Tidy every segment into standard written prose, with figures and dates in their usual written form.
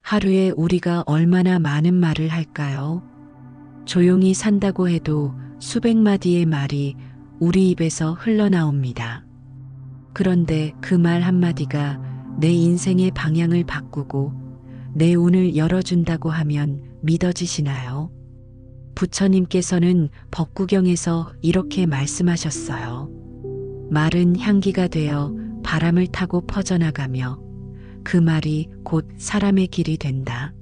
하루에 우리가 얼마나 많은 말을 할까요? 조용히 산다고 해도 수백 마디의 말이 우리 입에서 흘러나옵니다. 그런데 그 말 한마디가 내 인생의 방향을 바꾸고 내 운을 열어준다고 하면 믿어지시나요? 부처님께서는 법구경에서 이렇게 말씀하셨어요. 말은 향기가 되어 바람을 타고 퍼져나가며 그 말이 곧 사람의 길이 된다.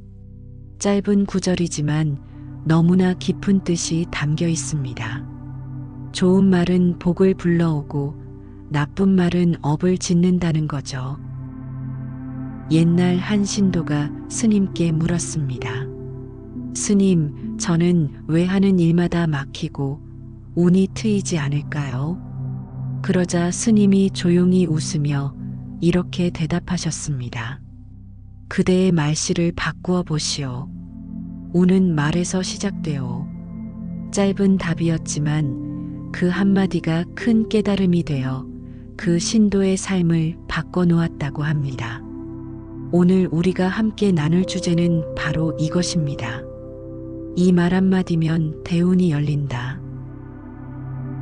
짧은 구절이지만 너무나 깊은 뜻이 담겨 있습니다. 좋은 말은 복을 불러오고 나쁜 말은 업을 짓는다는 거죠. 옛날 한 신도가 스님께 물었습니다. 스님, 저는 왜 하는 일마다 막히고 운이 트이지 않을까요? 그러자 스님이 조용히 웃으며 이렇게 대답하셨습니다. 그대의 말씨를 바꾸어 보시오. 운은 말에서 시작되오. 짧은 답이었지만 그 한마디가 큰 깨달음이 되어 그 신도의 삶을 바꿔놓았다고 합니다. 오늘 우리가 함께 나눌 주제는 바로 이것입니다. 이 말 한마디면 대운이 열린다.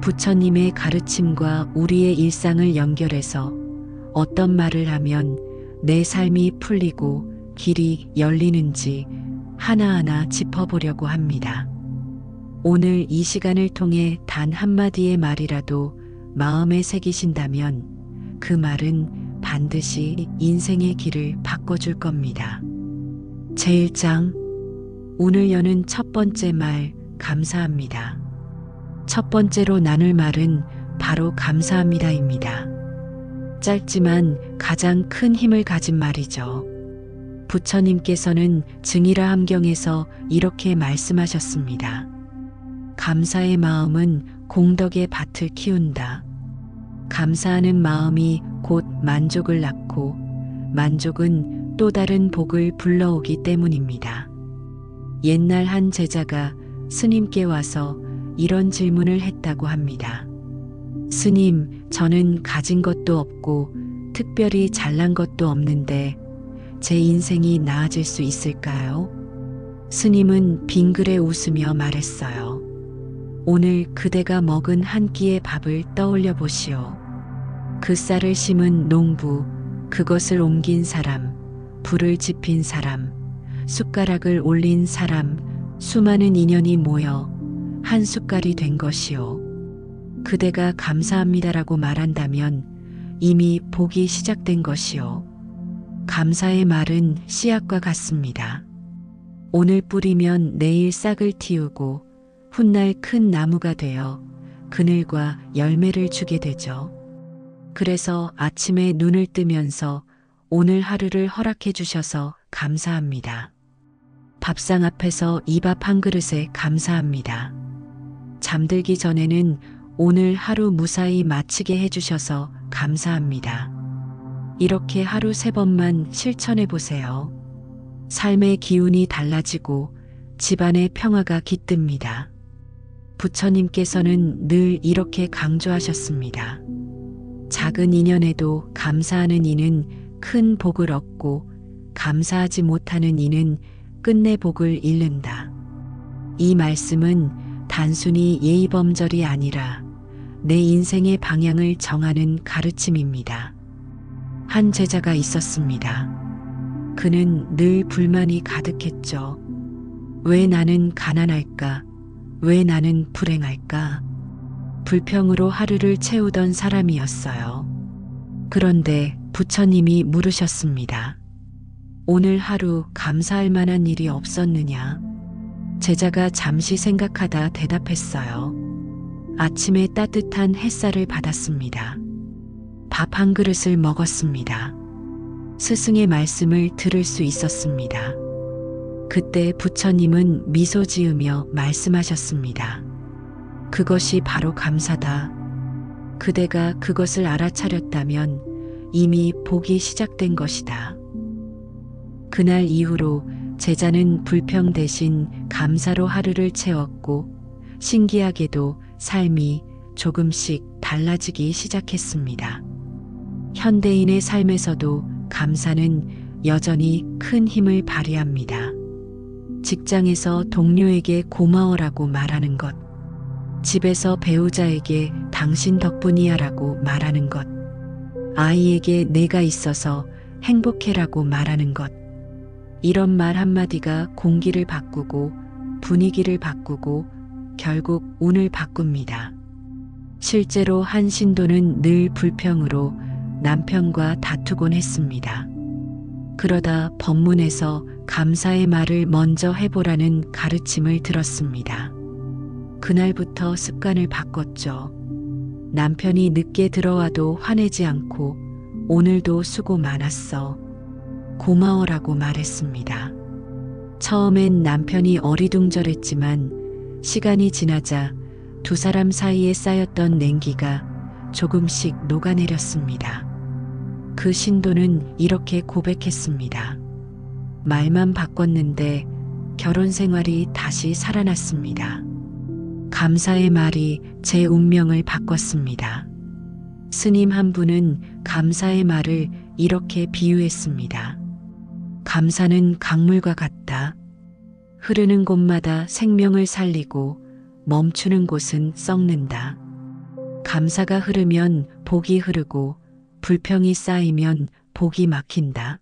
부처님의 가르침과 우리의 일상을 연결해서 어떤 말을 하면 내 삶이 풀리고 길이 열리는지 하나하나 짚어보려고 합니다. 오늘 이 시간을 통해 단 한마디의 말이라도 마음에 새기신다면 그 말은 반드시 인생의 길을 바꿔줄 겁니다. 제1장 운을 여는 첫 번째 말, 감사합니다. 첫 번째로 나눌 말은 바로 감사합니다입니다. 짧지만 가장 큰 힘을 가진 말이죠. 부처님께서는 증이라 함경에서 이렇게 말씀하셨습니다. 감사의 마음은 공덕의 밭을 키운다. 감사하는 마음이 곧 만족을 낳고 만족은 또 다른 복을 불러오기 때문입니다. 옛날 한 제자가 스님께 와서 이런 질문을 했다고 합니다. 스님, 저는 가진 것도 없고 특별히 잘난 것도 없는데 제 인생이 나아질 수 있을까요? 스님은 빙그레 웃으며 말했어요. 오늘 그대가 먹은 한 끼의 밥을 떠올려 보시오. 그 쌀을 심은 농부, 그것을 옮긴 사람, 불을 지핀 사람, 숟가락을 올린 사람, 수많은 인연이 모여 한 숟갈이 된 것이오. 그대가 감사합니다라고 말한다면 이미 복이 시작된 것이오. 감사의 말은 씨앗과 같습니다. 오늘 뿌리면 내일 싹을 틔우고 훗날 큰 나무가 되어 그늘과 열매를 주게 되죠. 그래서 아침에 눈을 뜨면서 오늘 하루를 허락해 주셔서 감사합니다. 밥상 앞에서 이 밥 한 그릇에 감사합니다. 잠들기 전에는 오늘 하루 무사히 마치게 해주셔서 감사합니다. 이렇게 하루 3번만 실천해 보세요. 삶의 기운이 달라지고 집안의 평화가 깃듭니다. 부처님께서는 늘 이렇게 강조하셨습니다. 작은 인연에도 감사하는 이는 큰 복을 얻고 감사하지 못하는 이는 끝내 복을 잃는다. 이 말씀은 단순히 예의범절이 아니라 내 인생의 방향을 정하는 가르침입니다. 한 제자가 있었습니다. 그는 늘 불만이 가득했죠. 왜 나는 가난할까? 왜 나는 불행할까? 불평으로 하루를 채우던 사람이었어요. 그런데 부처님이 물으셨습니다. 오늘 하루 감사할 만한 일이 없었느냐? 제자가 잠시 생각하다 대답했어요. 아침에 따뜻한 햇살을 받았습니다. 밥 한 그릇을 먹었습니다. 스승의 말씀을 들을 수 있었습니다. 그때 부처님은 미소 지으며 말씀하셨습니다. 그것이 바로 감사다. 그대가 그것을 알아차렸다면 이미 복이 시작된 것이다. 그날 이후로 제자는 불평 대신 감사로 하루를 채웠고 신기하게도 삶이 조금씩 달라지기 시작했습니다. 현대인의 삶에서도 감사는 여전히 큰 힘을 발휘합니다. 직장에서 동료에게 고마워라고 말하는 것, 집에서 배우자에게 당신 덕분이야라고 말하는 것, 아이에게 내가 있어서 행복해라고 말하는 것, 이런 말 한마디가 공기를 바꾸고 분위기를 바꾸고 결국 운을 바꿉니다. 실제로 한 신도는 늘 불평으로 남편과 다투곤 했습니다. 그러다 법문에서 감사의 말을 먼저 해보라는 가르침을 들었습니다. 그날부터 습관을 바꿨죠. 남편이 늦게 들어와도 화내지 않고 오늘도 수고 많았어. 고마워라고 말했습니다. 처음엔 남편이 어리둥절했지만 시간이 지나자 두 사람 사이에 쌓였던 냉기가 조금씩 녹아내렸습니다. 그 신도는 이렇게 고백했습니다. 말만 바꿨는데 결혼 생활이 다시 살아났습니다. 감사의 말이 제 운명을 바꿨습니다. 스님 한 분은 감사의 말을 이렇게 비유했습니다. 감사는 강물과 같다. 흐르는 곳마다 생명을 살리고 멈추는 곳은 썩는다. 감사가 흐르면 복이 흐르고 불평이 쌓이면 복이 막힌다.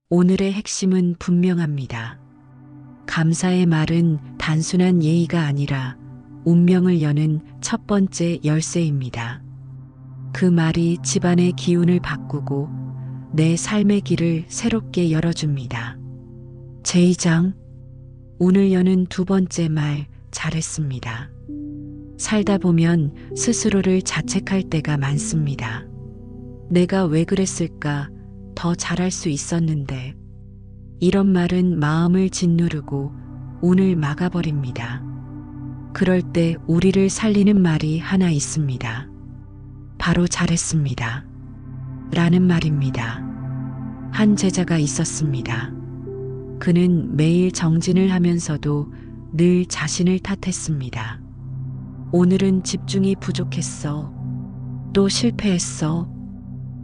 오늘의 핵심은 분명합니다. 감사의 말은 단순한 예의가 아니라 운명을 여는 첫 번째 열쇠입니다. 그 말이 집안의 기운을 바꾸고 내 삶의 길을 새롭게 열어줍니다. 제2장, 운을 여는 두 번째 말, 잘했습니다. 살다 보면 스스로를 자책할 때가 많습니다. 내가 왜 그랬을까? 더 잘할 수 있었는데. 이런 말은 마음을 짓누르고 운을 막아버립니다. 그럴 때 우리를 살리는 말이 하나 있습니다. 바로 잘했습니다. 라는 말입니다. 한 제자가 있었습니다. 그는 매일 정진을 하면서도 늘 자신을 탓했습니다. 오늘은 집중이 부족했어. 또 실패했어.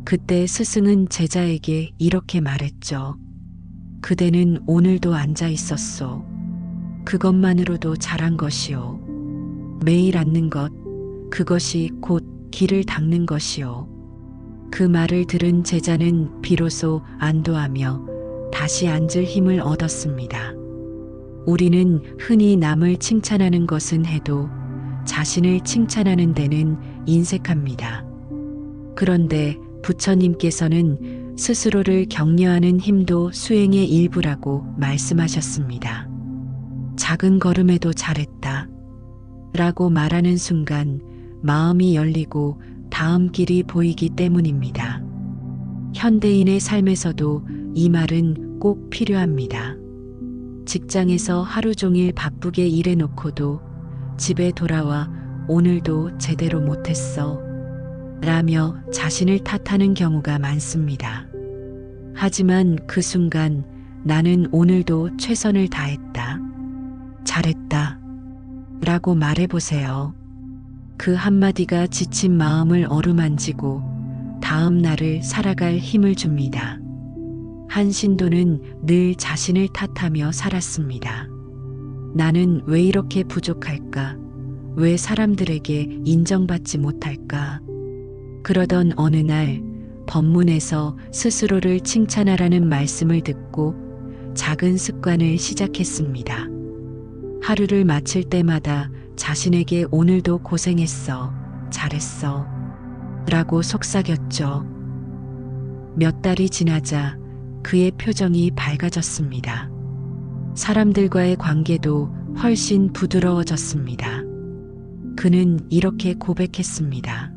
그때 스승은 제자에게 이렇게 말했죠. 그대는 오늘도 앉아 있었소. 그것만으로도 잘한 것이오. 매일 앉는 것, 그것이 곧 길을 닦는 것이오. 그 말을 들은 제자는 비로소 안도하며 다시 앉을 힘을 얻었습니다. 우리는 흔히 남을 칭찬하는 것은 해도 자신을 칭찬하는 데는 인색합니다. 그런데 부처님께서는 스스로를 격려하는 힘도 수행의 일부라고 말씀하셨습니다. 작은 걸음에도 잘했다. 라고 말하는 순간 마음이 열리고 다음 길이 보이기 때문입니다. 현대인의 삶에서도 이 말은 꼭 필요합니다. 직장에서 하루 종일 바쁘게 일해놓고도 집에 돌아와 오늘도 제대로 못했어. 라며 자신을 탓하는 경우가 많습니다. 하지만 그 순간 나는 오늘도 최선을 다했다. 잘했다. 라고 말해보세요. 그 한마디가 지친 마음을 어루만지고 다음 날을 살아갈 힘을 줍니다. 한 신도는 늘 자신을 탓하며 살았습니다. 나는 왜 이렇게 부족할까? 왜 사람들에게 인정받지 못할까? 그러던 어느 날 법문에서 스스로를 칭찬하라는 말씀을 듣고 작은 습관을 시작했습니다. 하루를 마칠 때마다 자신에게 오늘도 고생했어, 잘했어 라고 속삭였죠. 몇 달이 지나자 그의 표정이 밝아졌습니다. 사람들과의 관계도 훨씬 부드러워졌습니다. 그는 이렇게 고백했습니다.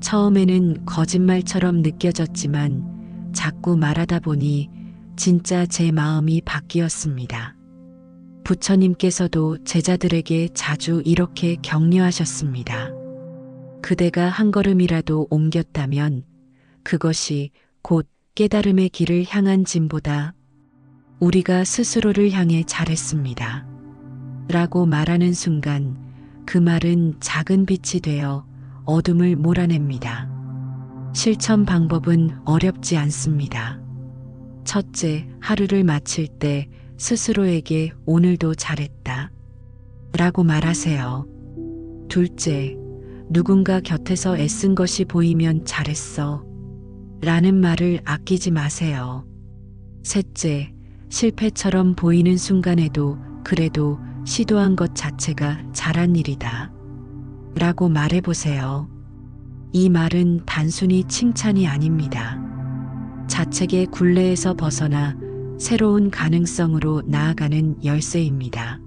처음에는 거짓말처럼 느껴졌지만 자꾸 말하다 보니 진짜 제 마음이 바뀌었습니다. 부처님께서도 제자들에게 자주 이렇게 격려하셨습니다. 그대가 한 걸음이라도 옮겼다면 그것이 곧 깨달음의 길을 향한 짐보다. 우리가 스스로를 향해 잘했습니다. 라고 말하는 순간 그 말은 작은 빛이 되어 어둠을 몰아냅니다. 실천 방법은 어렵지 않습니다. 첫째, 하루를 마칠 때 스스로에게 오늘도 잘했다 라고 말하세요. 둘째, 누군가 곁에서 애쓴 것이 보이면 잘했어 라는 말을 아끼지 마세요. 셋째, 실패처럼 보이는 순간에도 그래도 시도한 것 자체가 잘한 일이다 라고 말해보세요. 이 말은 단순히 칭찬이 아닙니다. 자책의 굴레에서 벗어나 새로운 가능성으로 나아가는 열쇠입니다.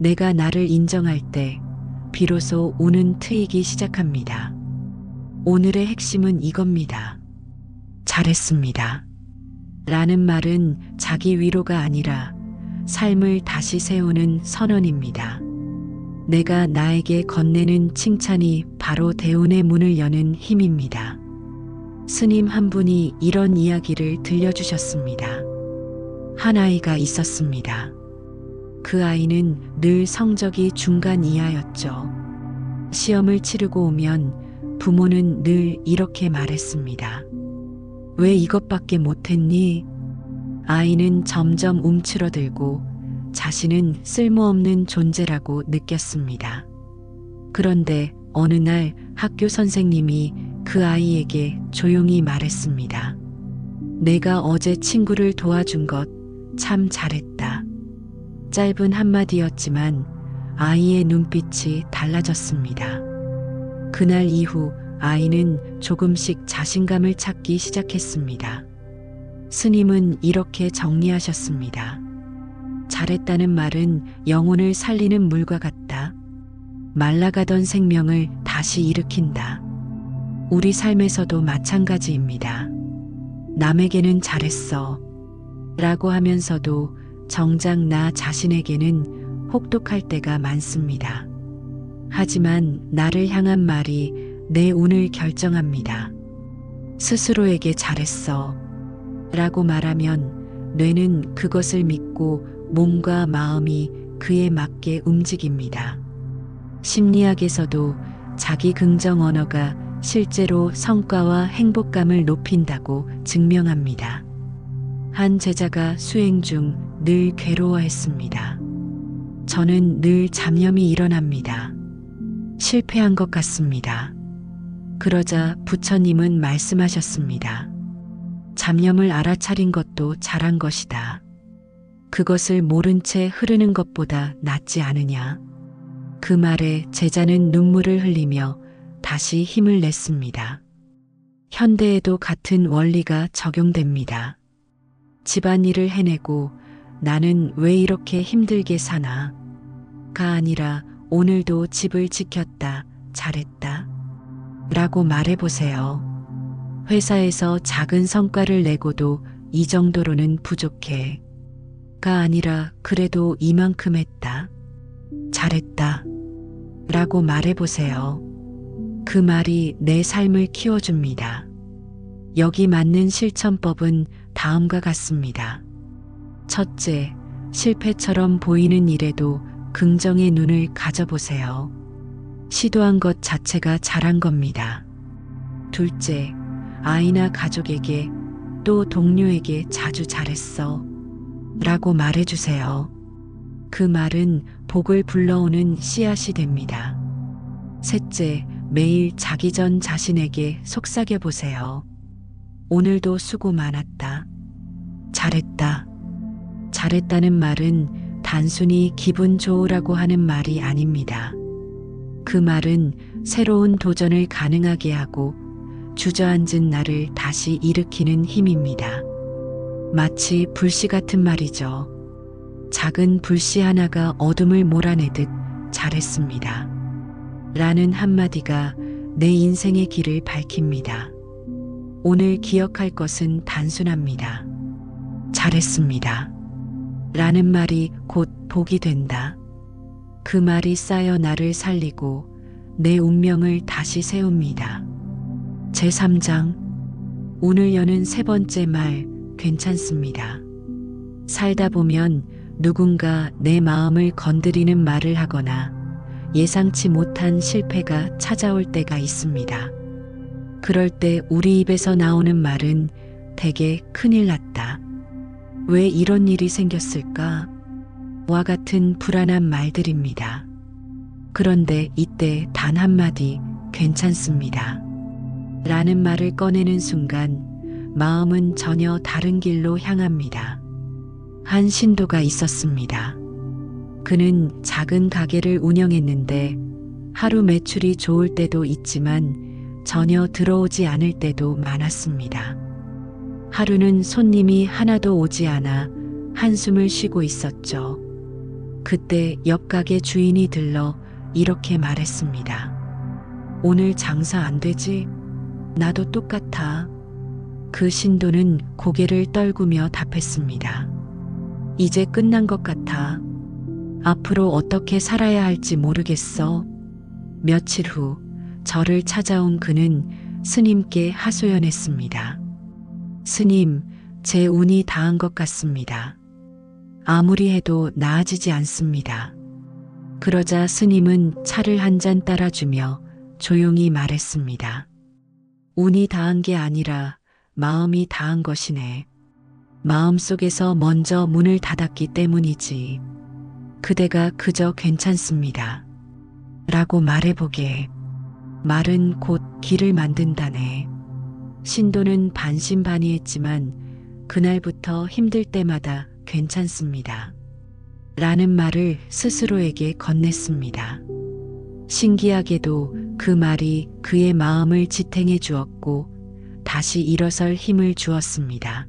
내가 나를 인정할 때 비로소 오는 트이기 시작합니다. 오늘의 핵심은 이겁니다. 잘했습니다. 라는 말은 자기 위로가 아니라 삶을 다시 세우는 선언입니다. 내가 나에게 건네는 칭찬이 바로 대운의 문을 여는 힘입니다. 스님 한 분이 이런 이야기를 들려주셨습니다. 한 아이가 있었습니다. 그 아이는 늘 성적이 중간 이하였죠. 시험을 치르고 오면 부모는 늘 이렇게 말했습니다. 왜 이것밖에 못했니? 아이는 점점 움츠러들고 자신은 쓸모없는 존재라고 느꼈습니다. 그런데 어느 날 학교 선생님이 그 아이에게 조용히 말했습니다. 내가 어제 친구를 도와준 것 참 잘했다. 짧은 한마디였지만 아이의 눈빛이 달라졌습니다. 그날 이후 아이는 조금씩 자신감을 찾기 시작했습니다. 스님은 이렇게 정리하셨습니다. 잘했다는 말은 영혼을 살리는 물과 같다. 말라가던 생명을 다시 일으킨다. 우리 삶에서도 마찬가지입니다. 남에게는 잘했어 라고 하면서도 정작 나 자신에게는 혹독할 때가 많습니다. 하지만 나를 향한 말이 내 운을 결정합니다. 스스로에게 잘했어 라고 말하면 뇌는 그것을 믿고 몸과 마음이 그에 맞게 움직입니다. 심리학에서도 자기 긍정 언어가 실제로 성과와 행복감을 높인다고 증명합니다. 한 제자가 수행 중 늘 괴로워했습니다. 저는 늘 잡념이 일어납니다. 실패한 것 같습니다. 그러자 부처님은 말씀하셨습니다. 잡념을 알아차린 것도 잘한 것이다. 그것을 모른 채 흐르는 것보다 낫지 않으냐. 그 말에 제자는 눈물을 흘리며 다시 힘을 냈습니다. 현대에도 같은 원리가 적용됩니다. 집안일을 해내고 나는 왜 이렇게 힘들게 사나? 가 아니라 오늘도 집을 지켰다, 잘했다. 라고 말해보세요. 회사에서 작은 성과를 내고도 이 정도로는 부족해. 가 아니라 그래도 이만큼 했다. 잘했다. 라고 말해보세요. 그 말이 내 삶을 키워줍니다. 여기 맞는 실천법은 다음과 같습니다. 첫째, 실패처럼 보이는 일에도 긍정의 눈을 가져보세요. 시도한 것 자체가 잘한 겁니다. 둘째, 아이나 가족에게 또 동료에게 자주 잘했어 라고 말해주세요. 그 말은 복을 불러오는 씨앗이 됩니다. 셋째, 매일 자기 전 자신에게 속삭여 보세요. 오늘도 수고 많았다. 잘했다. 잘했다는 말은 단순히 기분 좋으라고 하는 말이 아닙니다. 그 말은 새로운 도전을 가능하게 하고 주저앉은 나를 다시 일으키는 힘입니다. 마치 불씨 같은 말이죠. 작은 불씨 하나가 어둠을 몰아내듯 잘했습니다. 라는 한마디가 내 인생의 길을 밝힙니다. 오늘 기억할 것은 단순합니다. 잘했습니다. 라는 말이 곧 복이 된다. 그 말이 쌓여 나를 살리고 내 운명을 다시 세웁니다. 제3장 오늘 여는 세 번째 말 괜찮습니다. 살다 보면 누군가 내 마음을 건드리는 말을 하거나 예상치 못한 실패가 찾아올 때가 있습니다. 그럴 때 우리 입에서 나오는 말은 대개 큰일 났다, 왜 이런 일이 생겼을까? 와 같은 불안한 말들입니다. 그런데 이때 단 한마디 괜찮습니다. 라는 말을 꺼내는 순간 마음은 전혀 다른 길로 향합니다. 한 신도가 있었습니다. 그는 작은 가게를 운영했는데 하루 매출이 좋을 때도 있지만 전혀 들어오지 않을 때도 많았습니다. 하루는 손님이 하나도 오지 않아 한숨을 쉬고 있었죠. 그때 옆 가게 주인이 들러 이렇게 말했습니다. 오늘 장사 안 되지? 나도 똑같아. 그 신도는 고개를 떨구며 답했습니다. 이제 끝난 것 같아. 앞으로 어떻게 살아야 할지 모르겠어. 며칠 후 저를 찾아온 그는 스님께 하소연했습니다. 스님, 제 운이 다한 것 같습니다. 아무리 해도 나아지지 않습니다. 그러자 스님은 차를 한 잔 따라주며 조용히 말했습니다. 운이 다한 게 아니라 마음이 다한 것이네. 마음속에서 먼저 문을 닫았기 때문이지. 그대가 그저 괜찮습니다. 라고 말해보게. 말은 곧 길을 만든다네. 신도는 반신반의했지만 그날부터 힘들 때마다 괜찮습니다. 라는 말을 스스로에게 건넸습니다. 신기하게도 그 말이 그의 마음을 지탱해 주었고 다시 일어설 힘을 주었습니다.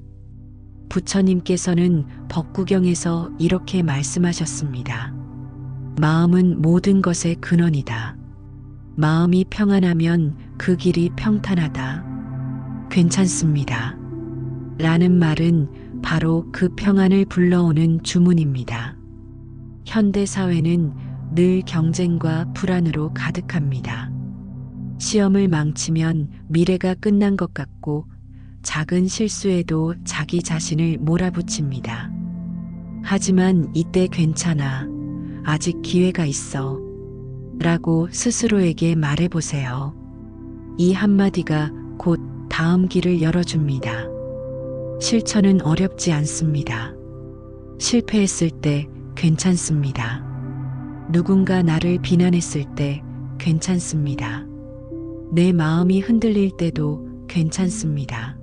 부처님께서는 법구경에서 이렇게 말씀하셨습니다. 마음은 모든 것의 근원이다. 마음이 평안하면 그 길이 평탄하다. 괜찮습니다. 라는 말은 바로 그 평안을 불러오는 주문입니다. 현대 사회는 늘 경쟁과 불안으로 가득합니다. 시험을 망치면 미래가 끝난 것 같고 작은 실수에도 자기 자신을 몰아붙입니다. 하지만 이때 괜찮아. 아직 기회가 있어. 라고 스스로에게 말해보세요. 이 한마디가 곧 다음 길을 열어줍니다. 실천은 어렵지 않습니다. 실패했을 때 괜찮습니다. 누군가 나를 비난했을 때 괜찮습니다. 내 마음이 흔들릴 때도 괜찮습니다.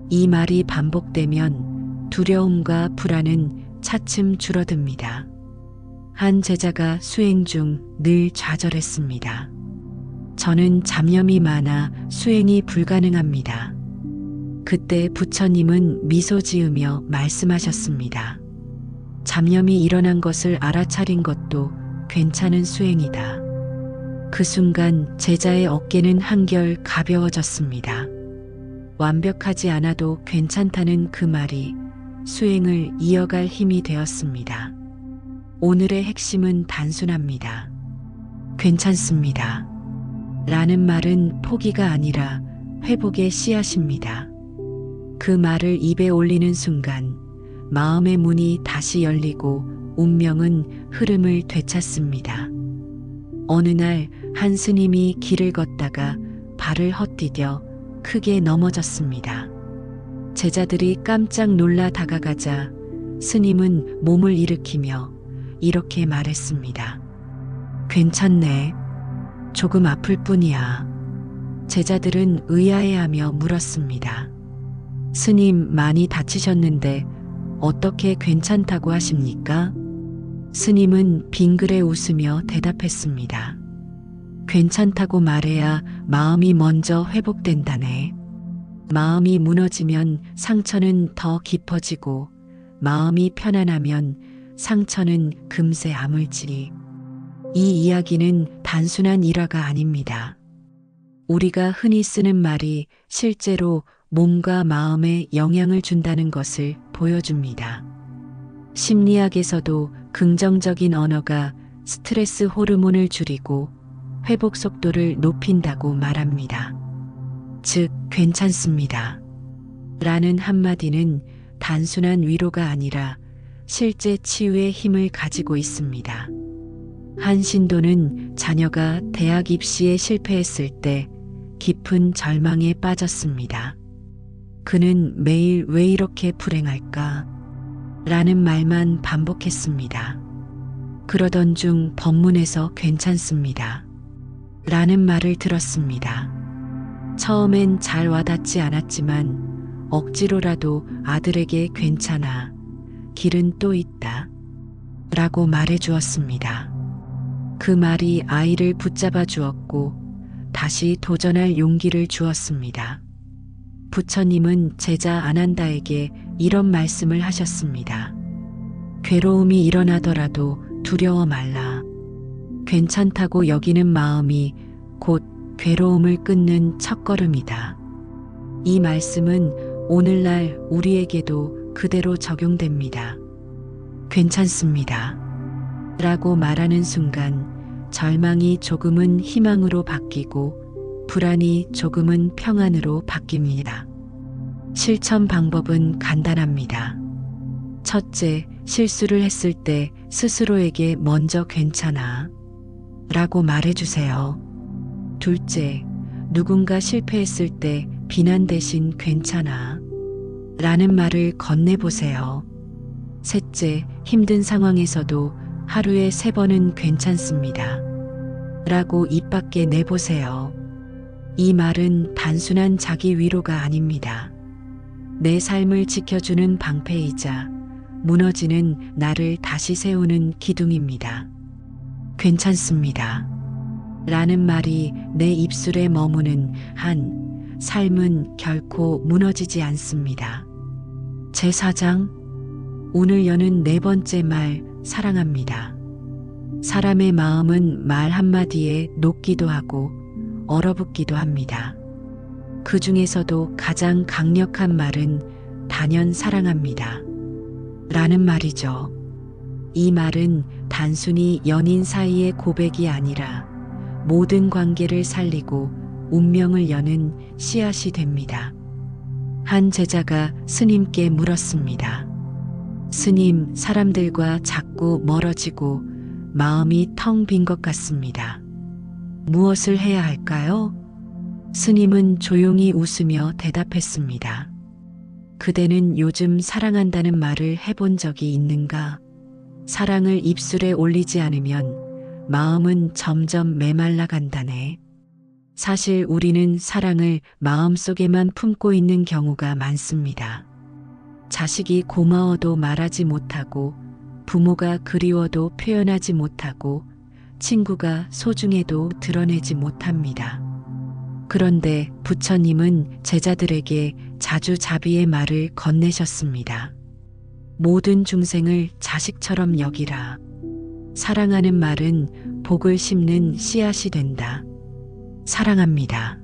이 말이 반복되면 두려움과 불안은 차츰 줄어듭니다. 한 제자가 수행 중 늘 좌절했습니다. 저는 잡념이 많아 수행이 불가능합니다. 그때 부처님은 미소 지으며 말씀하셨습니다. 잡념이 일어난 것을 알아차린 것도 괜찮은 수행이다. 그 순간 제자의 어깨는 한결 가벼워졌습니다. 완벽하지 않아도 괜찮다는 그 말이 수행을 이어갈 힘이 되었습니다. 오늘의 핵심은 단순합니다. 괜찮습니다. 라는 말은 포기가 아니라 회복의 씨앗입니다. 그 말을 입에 올리는 순간 마음의 문이 다시 열리고 운명은 흐름을 되찾습니다. 어느 날 한 스님이 길을 걷다가 발을 헛디뎌 크게 넘어졌습니다. 제자들이 깜짝 놀라 다가가자 스님은 몸을 일으키며 이렇게 말했습니다. 괜찮네. 조금 아플 뿐이야. 제자들은 의아해하며 물었습니다. 스님, 많이 다치셨는데 어떻게 괜찮다고 하십니까? 스님은 빙그레 웃으며 대답했습니다. 괜찮다고 말해야 마음이 먼저 회복된다네. 마음이 무너지면 상처는 더 깊어지고 마음이 편안하면 상처는 금세 아물지. 이 이야기는 단순한 일화가 아닙니다. 우리가 흔히 쓰는 말이 실제로 몸과 마음에 영향을 준다는 것을 보여줍니다. 심리학에서도 긍정적인 언어가 스트레스 호르몬을 줄이고 회복 속도를 높인다고 말합니다. 즉, 괜찮습니다. 라는 한마디는 단순한 위로가 아니라 실제 치유의 힘을 가지고 있습니다. 한 신도는 자녀가 대학 입시에 실패했을 때 깊은 절망에 빠졌습니다. 그는 매일 왜 이렇게 불행할까? 라는 말만 반복했습니다. 그러던 중 법문에서 괜찮습니다. 라는 말을 들었습니다. 처음엔 잘 와닿지 않았지만 억지로라도 아들에게 괜찮아. 길은 또 있다. 라고 말해 주었습니다. 그 말이 아이를 붙잡아 주었고 다시 도전할 용기를 주었습니다. 부처님은 제자 아난다에게 이런 말씀을 하셨습니다. 괴로움이 일어나더라도 두려워 말라. 괜찮다고 여기는 마음이 곧 괴로움을 끊는 첫걸음이다. 이 말씀은 오늘날 우리에게도 그대로 적용됩니다. 괜찮습니다. 라고 말하는 순간 절망이 조금은 희망으로 바뀌고 불안이 조금은 평안으로 바뀝니다. 실천 방법은 간단합니다. 첫째, 실수를 했을 때 스스로에게 먼저 괜찮아. 라고 말해주세요. 둘째, 누군가 실패했을 때 비난 대신 괜찮아. 라는 말을 건네보세요. 셋째, 힘든 상황에서도 하루에 3번은 괜찮습니다. 라고 입 밖에 내보세요. 이 말은 단순한 자기 위로가 아닙니다. 내 삶을 지켜주는 방패이자 무너지는 나를 다시 세우는 기둥입니다. 괜찮습니다. 라는 말이 내 입술에 머무는 한 삶은 결코 무너지지 않습니다. 제4장 오늘 여는 4번째 말 사랑합니다. 사람의 마음은 말 한마디에 녹기도 하고 얼어붙기도 합니다. 그 중에서도 가장 강력한 말은 단연 사랑합니다. 라는 말이죠. 이 말은 단순히 연인 사이의 고백이 아니라 모든 관계를 살리고 운명을 여는 씨앗이 됩니다. 한 제자가 스님께 물었습니다. 스님, 사람들과 자꾸 멀어지고 마음이 텅 빈 것 같습니다. 무엇을 해야 할까요? 스님은 조용히 웃으며 대답했습니다. 그대는 요즘 사랑한다는 말을 해본 적이 있는가? 사랑을 입술에 올리지 않으면 마음은 점점 메말라 간다네. 사실 우리는 사랑을 마음속에만 품고 있는 경우가 많습니다. 자식이 고마워도 말하지 못하고, 부모가 그리워도 표현하지 못하고, 친구가 소중해도 드러내지 못합니다. 그런데 부처님은 제자들에게 자주자비의 말을 건네셨습니다. 모든 중생을 자식처럼 여기라. 사랑하는 말은 복을 심는 씨앗이 된다. 사랑합니다.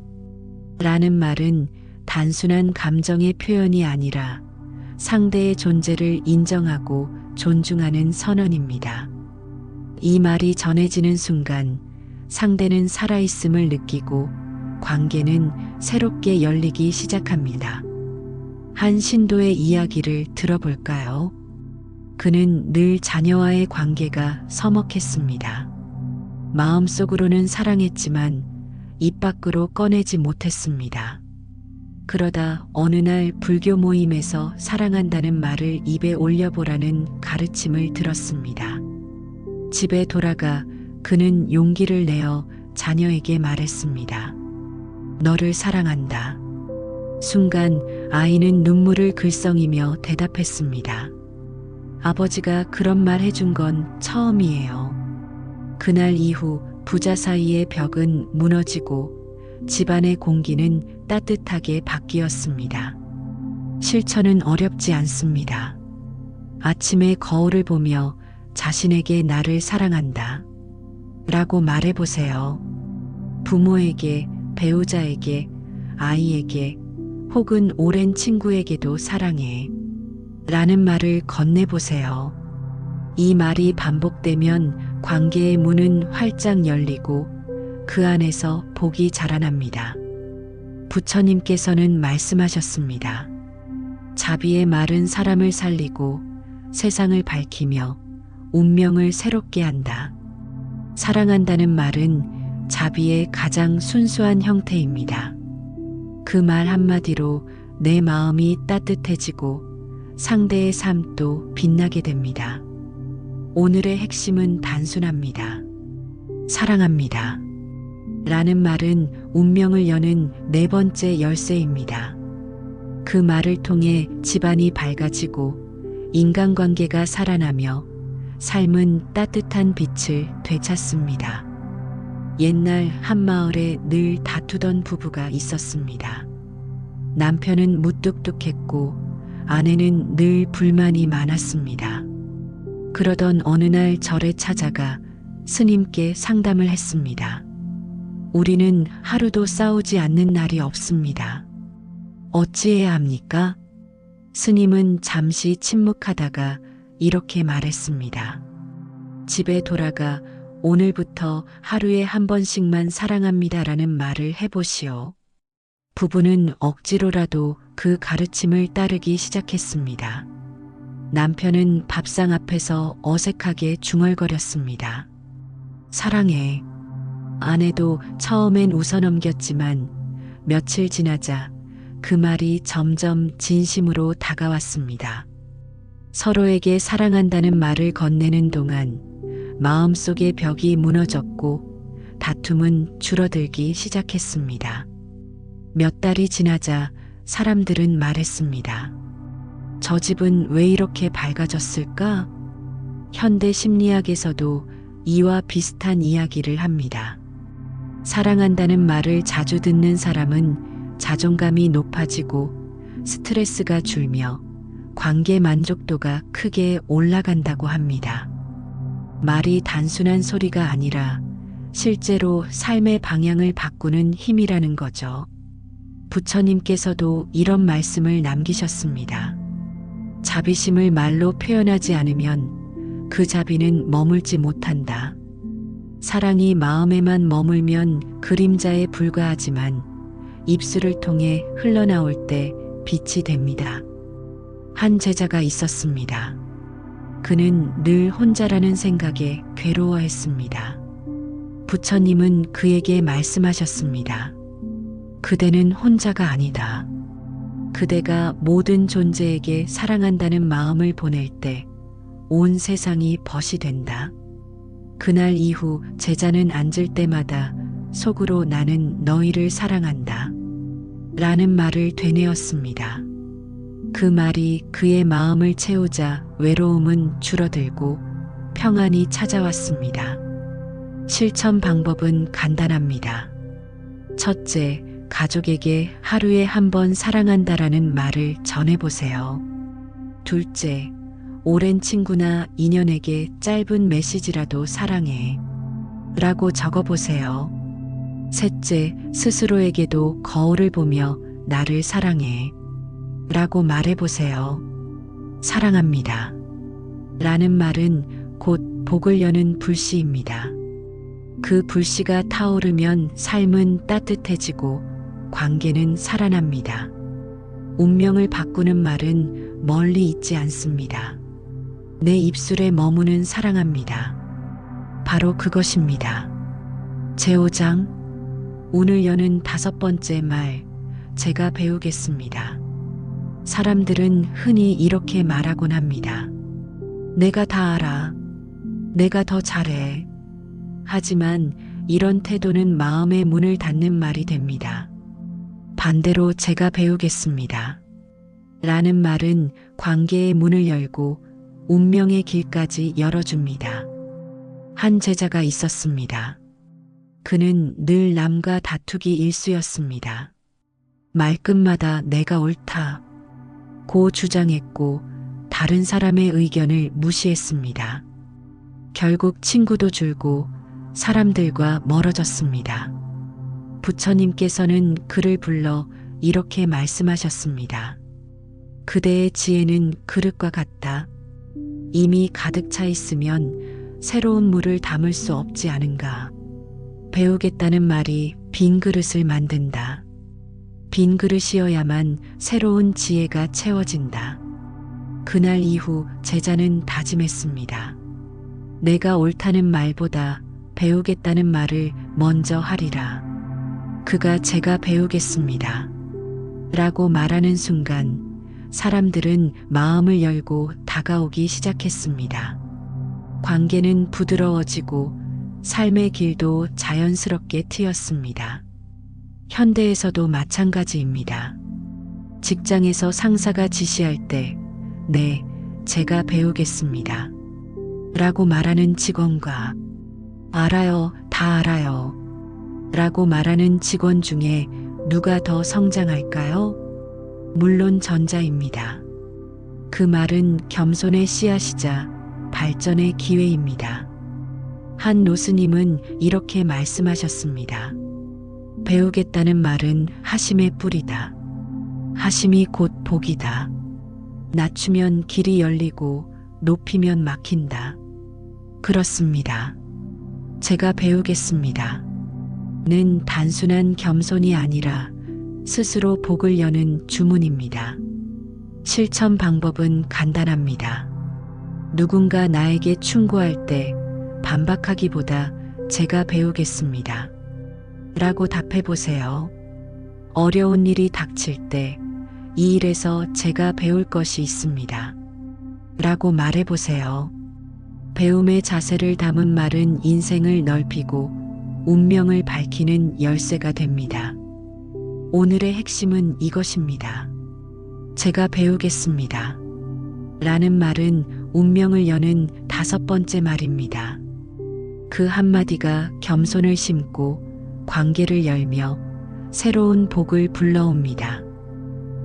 라는 말은 단순한 감정의 표현이 아니라 상대의 존재를 인정하고 존중하는 선언입니다. 이 말이 전해지는 순간 상대는 살아있음을 느끼고 관계는 새롭게 열리기 시작합니다. 한 신도의 이야기를 들어볼까요? 그는 늘 자녀와의 관계가 서먹했습니다. 마음속으로는 사랑했지만 입 밖으로 꺼내지 못했습니다. 그러다 어느 날 불교 모임에서 사랑한다는 말을 입에 올려보라는 가르침을 들었습니다. 집에 돌아가 그는 용기를 내어 자녀에게 말했습니다. 너를 사랑한다. 순간 아이는 눈물을 글썽이며 대답했습니다. 아버지가 그런 말 해준 건 처음이에요. 그날 이후 부자 사이의 벽은 무너지고 집안의 공기는 따뜻하게 바뀌었습니다. 실천은 어렵지 않습니다. 아침에 거울을 보며 자신에게 나를 사랑한다. 라고 말해보세요. 부모에게, 배우자에게, 아이에게, 혹은 오랜 친구에게도 사랑해. 라는 말을 건네보세요. 이 말이 반복되면 관계의 문은 활짝 열리고 그 안에서 복이 자라납니다. 부처님께서는 말씀하셨습니다. 자비의 말은 사람을 살리고 세상을 밝히며 운명을 새롭게 한다. 사랑한다는 말은 자비의 가장 순수한 형태입니다. 그 말 한마디로 내 마음이 따뜻해지고 상대의 삶도 빛나게 됩니다. 오늘의 핵심은 단순합니다. 사랑합니다. 라는 말은 운명을 여는 네 번째 열쇠입니다. 그 말을 통해 집안이 밝아지고 인간관계가 살아나며 삶은 따뜻한 빛을 되찾습니다. 옛날 한 마을에 늘 다투던 부부가 있었습니다. 남편은 무뚝뚝했고 아내는 늘 불만이 많았습니다. 그러던 어느 날 절에 찾아가 스님께 상담을 했습니다. 우리는 하루도 싸우지 않는 날이 없습니다. 어찌해야 합니까? 스님은 잠시 침묵하다가 이렇게 말했습니다. 집에 돌아가 오늘부터 하루에 한 번씩만 사랑합니다라는 말을 해보시오. 부부는 억지로라도 그 가르침을 따르기 시작했습니다. 남편은 밥상 앞에서 어색하게 중얼거렸습니다. 사랑해. 아내도 처음엔 웃어넘겼지만 며칠 지나자 그 말이 점점 진심으로 다가왔습니다. 서로에게 사랑한다는 말을 건네는 동안 마음속의 벽이 무너졌고 다툼은 줄어들기 시작했습니다. 몇 달이 지나자 사람들은 말했습니다. 저 집은 왜 이렇게 밝아졌을까? 현대 심리학에서도 이와 비슷한 이야기를 합니다. 사랑한다는 말을 자주 듣는 사람은 자존감이 높아지고 스트레스가 줄며 관계 만족도가 크게 올라간다고 합니다. 말이 단순한 소리가 아니라 실제로 삶의 방향을 바꾸는 힘이라는 거죠. 부처님께서도 이런 말씀을 남기셨습니다. 자비심을 말로 표현하지 않으면 그 자비는 머물지 못한다. 사랑이 마음에만 머물면 그림자에 불과하지만 입술을 통해 흘러나올 때 빛이 됩니다. 한 제자가 있었습니다. 그는 늘 혼자라는 생각에 괴로워했습니다. 부처님은 그에게 말씀하셨습니다. 그대는 혼자가 아니다. 그대가 모든 존재에게 사랑한다는 마음을 보낼 때 온 세상이 벗이 된다. 그날 이후 제자는 앉을 때마다 속으로 나는 너희를 사랑한다. 라는 말을 되뇌었습니다. 그 말이 그의 마음을 채우자 외로움은 줄어들고 평안이 찾아왔습니다. 실천 방법은 간단합니다. 첫째, 가족에게 하루에 한 번 사랑한다라는 말을 전해보세요. 둘째, 오랜 친구나 인연에게 짧은 메시지라도 사랑해 라고 적어보세요. 셋째, 스스로에게도 거울을 보며 나를 사랑해 라고 말해보세요. 사랑합니다. 라는 말은 곧 복을 여는 불씨입니다. 그 불씨가 타오르면 삶은 따뜻해지고 관계는 살아납니다. 운명을 바꾸는 말은 멀리 있지 않습니다. 내 입술에 머무는 사랑합니다. 바로 그것입니다. 제5장, 운을 여는 5번째 말, 제가 배우겠습니다. 사람들은 흔히 이렇게 말하곤 합니다. 내가 다 알아. 내가 더 잘해. 하지만 이런 태도는 마음의 문을 닫는 말이 됩니다. 반대로 제가 배우겠습니다. 라는 말은 관계의 문을 열고 운명의 길까지 열어줍니다. 한 제자가 있었습니다. 그는 늘 남과 다투기 일쑤였습니다. 말끝마다 내가 옳다 고 주장했고 다른 사람의 의견을 무시했습니다. 결국 친구도 줄고 사람들과 멀어졌습니다. 부처님께서는 그를 불러 이렇게 말씀하셨습니다. 그대의 지혜는 그릇과 같다. 이미 가득 차 있으면 새로운 물을 담을 수 없지 않은가. 배우겠다는 말이 빈 그릇을 만든다. 빈 그릇이어야만 새로운 지혜가 채워진다. 그날 이후 제자는 다짐했습니다. 내가 옳다는 말보다 배우겠다는 말을 먼저 하리라. 그가 제가 배우겠습니다. 라고 말하는 순간 사람들은 마음을 열고 다가오기 시작했습니다. 관계는 부드러워지고 삶의 길도 자연스럽게 트였습니다. 현대에서도 마찬가지입니다. 직장에서 상사가 지시할 때, 네, 제가 배우겠습니다. 라고 말하는 직원과 알아요, 다 알아요. 라고 말하는 직원 중에 누가 더 성장할까요? 물론 전자입니다. 그 말은 겸손의 씨앗이자 발전의 기회입니다. 한 노스님은 이렇게 말씀하셨습니다. 배우겠다는 말은 하심의 뿌리다. 하심이 곧 복이다. 낮추면 길이 열리고 높이면 막힌다. 그렇습니다. 제가 배우겠습니다. 는 단순한 겸손이 아니라 스스로 복을 여는 주문입니다. 실천 방법은 간단합니다. 누군가 나에게 충고할 때 반박하기보다 제가 배우겠습니다. 라고 답해 보세요. 어려운 일이 닥칠 때 이 일에서 제가 배울 것이 있습니다. 라고 말해 보세요. 배움의 자세를 담은 말은 인생을 넓히고 운명을 밝히는 열쇠가 됩니다. 오늘의 핵심은 이것입니다. 제가 배우겠습니다. 라는 말은 운명을 여는 5번째 말입니다. 그 한마디가 겸손을 심고 관계를 열며 새로운 복을 불러옵니다.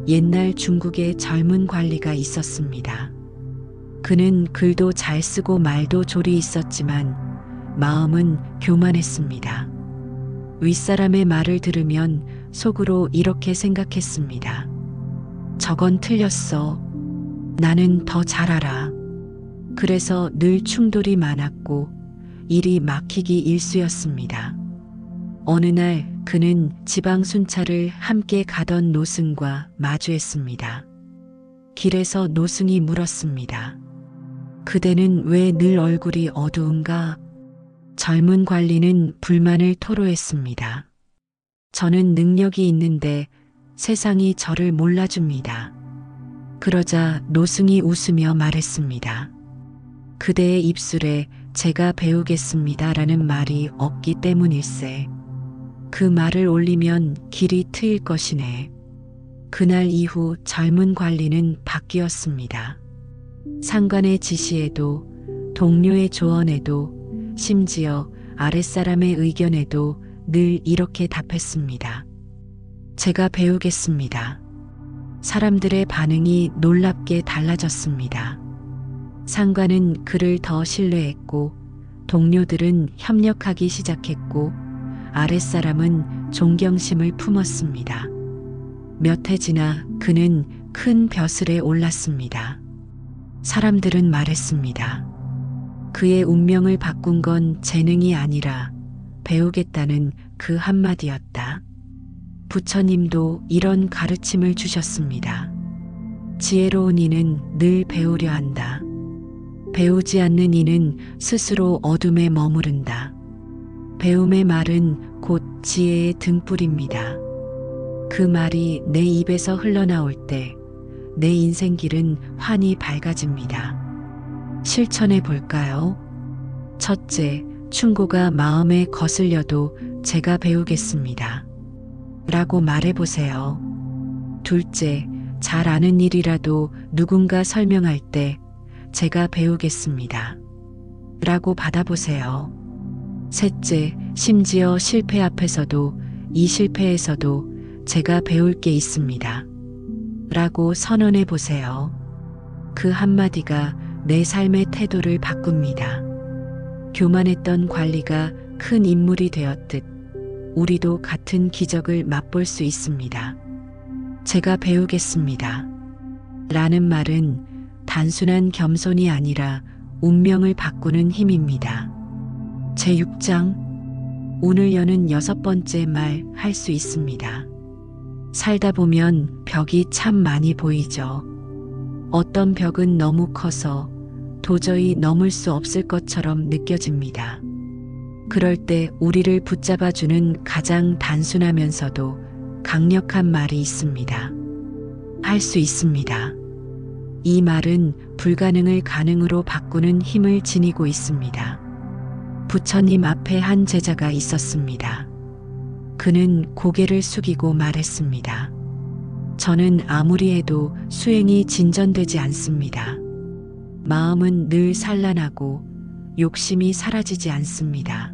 옛날 중국에 젊은 관리가 있었습니다. 그는 글도 잘 쓰고 말도 조리 있었지만 마음은 교만했습니다. 윗사람의 말을 들으면 속으로 이렇게 생각했습니다. 저건 틀렸어. 나는 더 잘 알아. 그래서 늘 충돌이 많았고 일이 막히기 일쑤였습니다. 어느 날 그는 지방 순찰을 함께 가던 노승과 마주했습니다. 길에서 노승이 물었습니다. 그대는 왜 늘 얼굴이 어두운가? 젊은 관리는 불만을 토로했습니다. 저는 능력이 있는데 세상이 저를 몰라줍니다. 그러자 노승이 웃으며 말했습니다. 그대의 입술에 제가 배우겠습니다라는 말이 없기 때문일세. 그 말을 올리면 길이 트일 것이네. 그날 이후 젊은 관리는 바뀌었습니다. 상관의 지시에도 동료의 조언에도 심지어 아랫사람의 의견에도 늘 이렇게 답했습니다. 제가 배우겠습니다. 사람들의 반응이 놀랍게 달라졌습니다. 상관은 그를 더 신뢰했고 동료들은 협력하기 시작했고 아랫사람은 존경심을 품었습니다. 몇 해 지나 그는 큰 벼슬에 올랐습니다. 사람들은 말했습니다. 그의 운명을 바꾼 건 재능이 아니라 배우겠다는 그 한마디였다. 부처님도 이런 가르침을 주셨습니다. 지혜로운 이는 늘 배우려 한다. 배우지 않는 이는 스스로 어둠에 머무른다. 배움의 말은 곧 지혜의 등불입니다. 그 말이 내 입에서 흘러나올 때 내 인생길은 환히 밝아집니다. 실천해 볼까요? 첫째, 충고가 마음에 거슬려도 제가 배우겠습니다. 라고 말해 보세요. 둘째, 잘 아는 일이라도 누군가 설명할 때 제가 배우겠습니다. 라고 받아보세요. 셋째, 심지어 실패 앞에서도 이 실패에서도 제가 배울 게 있습니다. 라고 선언해 보세요. 그 한마디가 내 삶의 태도를 바꿉니다. 교만했던 관리가 큰 인물이 되었듯 우리도 같은 기적을 맛볼 수 있습니다. 제가 배우겠습니다. 라는 말은 단순한 겸손이 아니라 운명을 바꾸는 힘입니다. 제6장 오늘 여는 6번째 말 할 수 있습니다. 살다 보면 벽이 참 많이 보이죠. 어떤 벽은 너무 커서 도저히 넘을 수 없을 것처럼 느껴집니다. 그럴 때 우리를 붙잡아주는 가장 단순하면서도 강력한 말이 있습니다. 할 수 있습니다. 이 말은 불가능을 가능으로 바꾸는 힘을 지니고 있습니다. 부처님 앞에 한 제자가 있었습니다. 그는 고개를 숙이고 말했습니다. 저는 아무리 해도 수행이 진전되지 않습니다. 마음은 늘 산란하고 욕심이 사라지지 않습니다.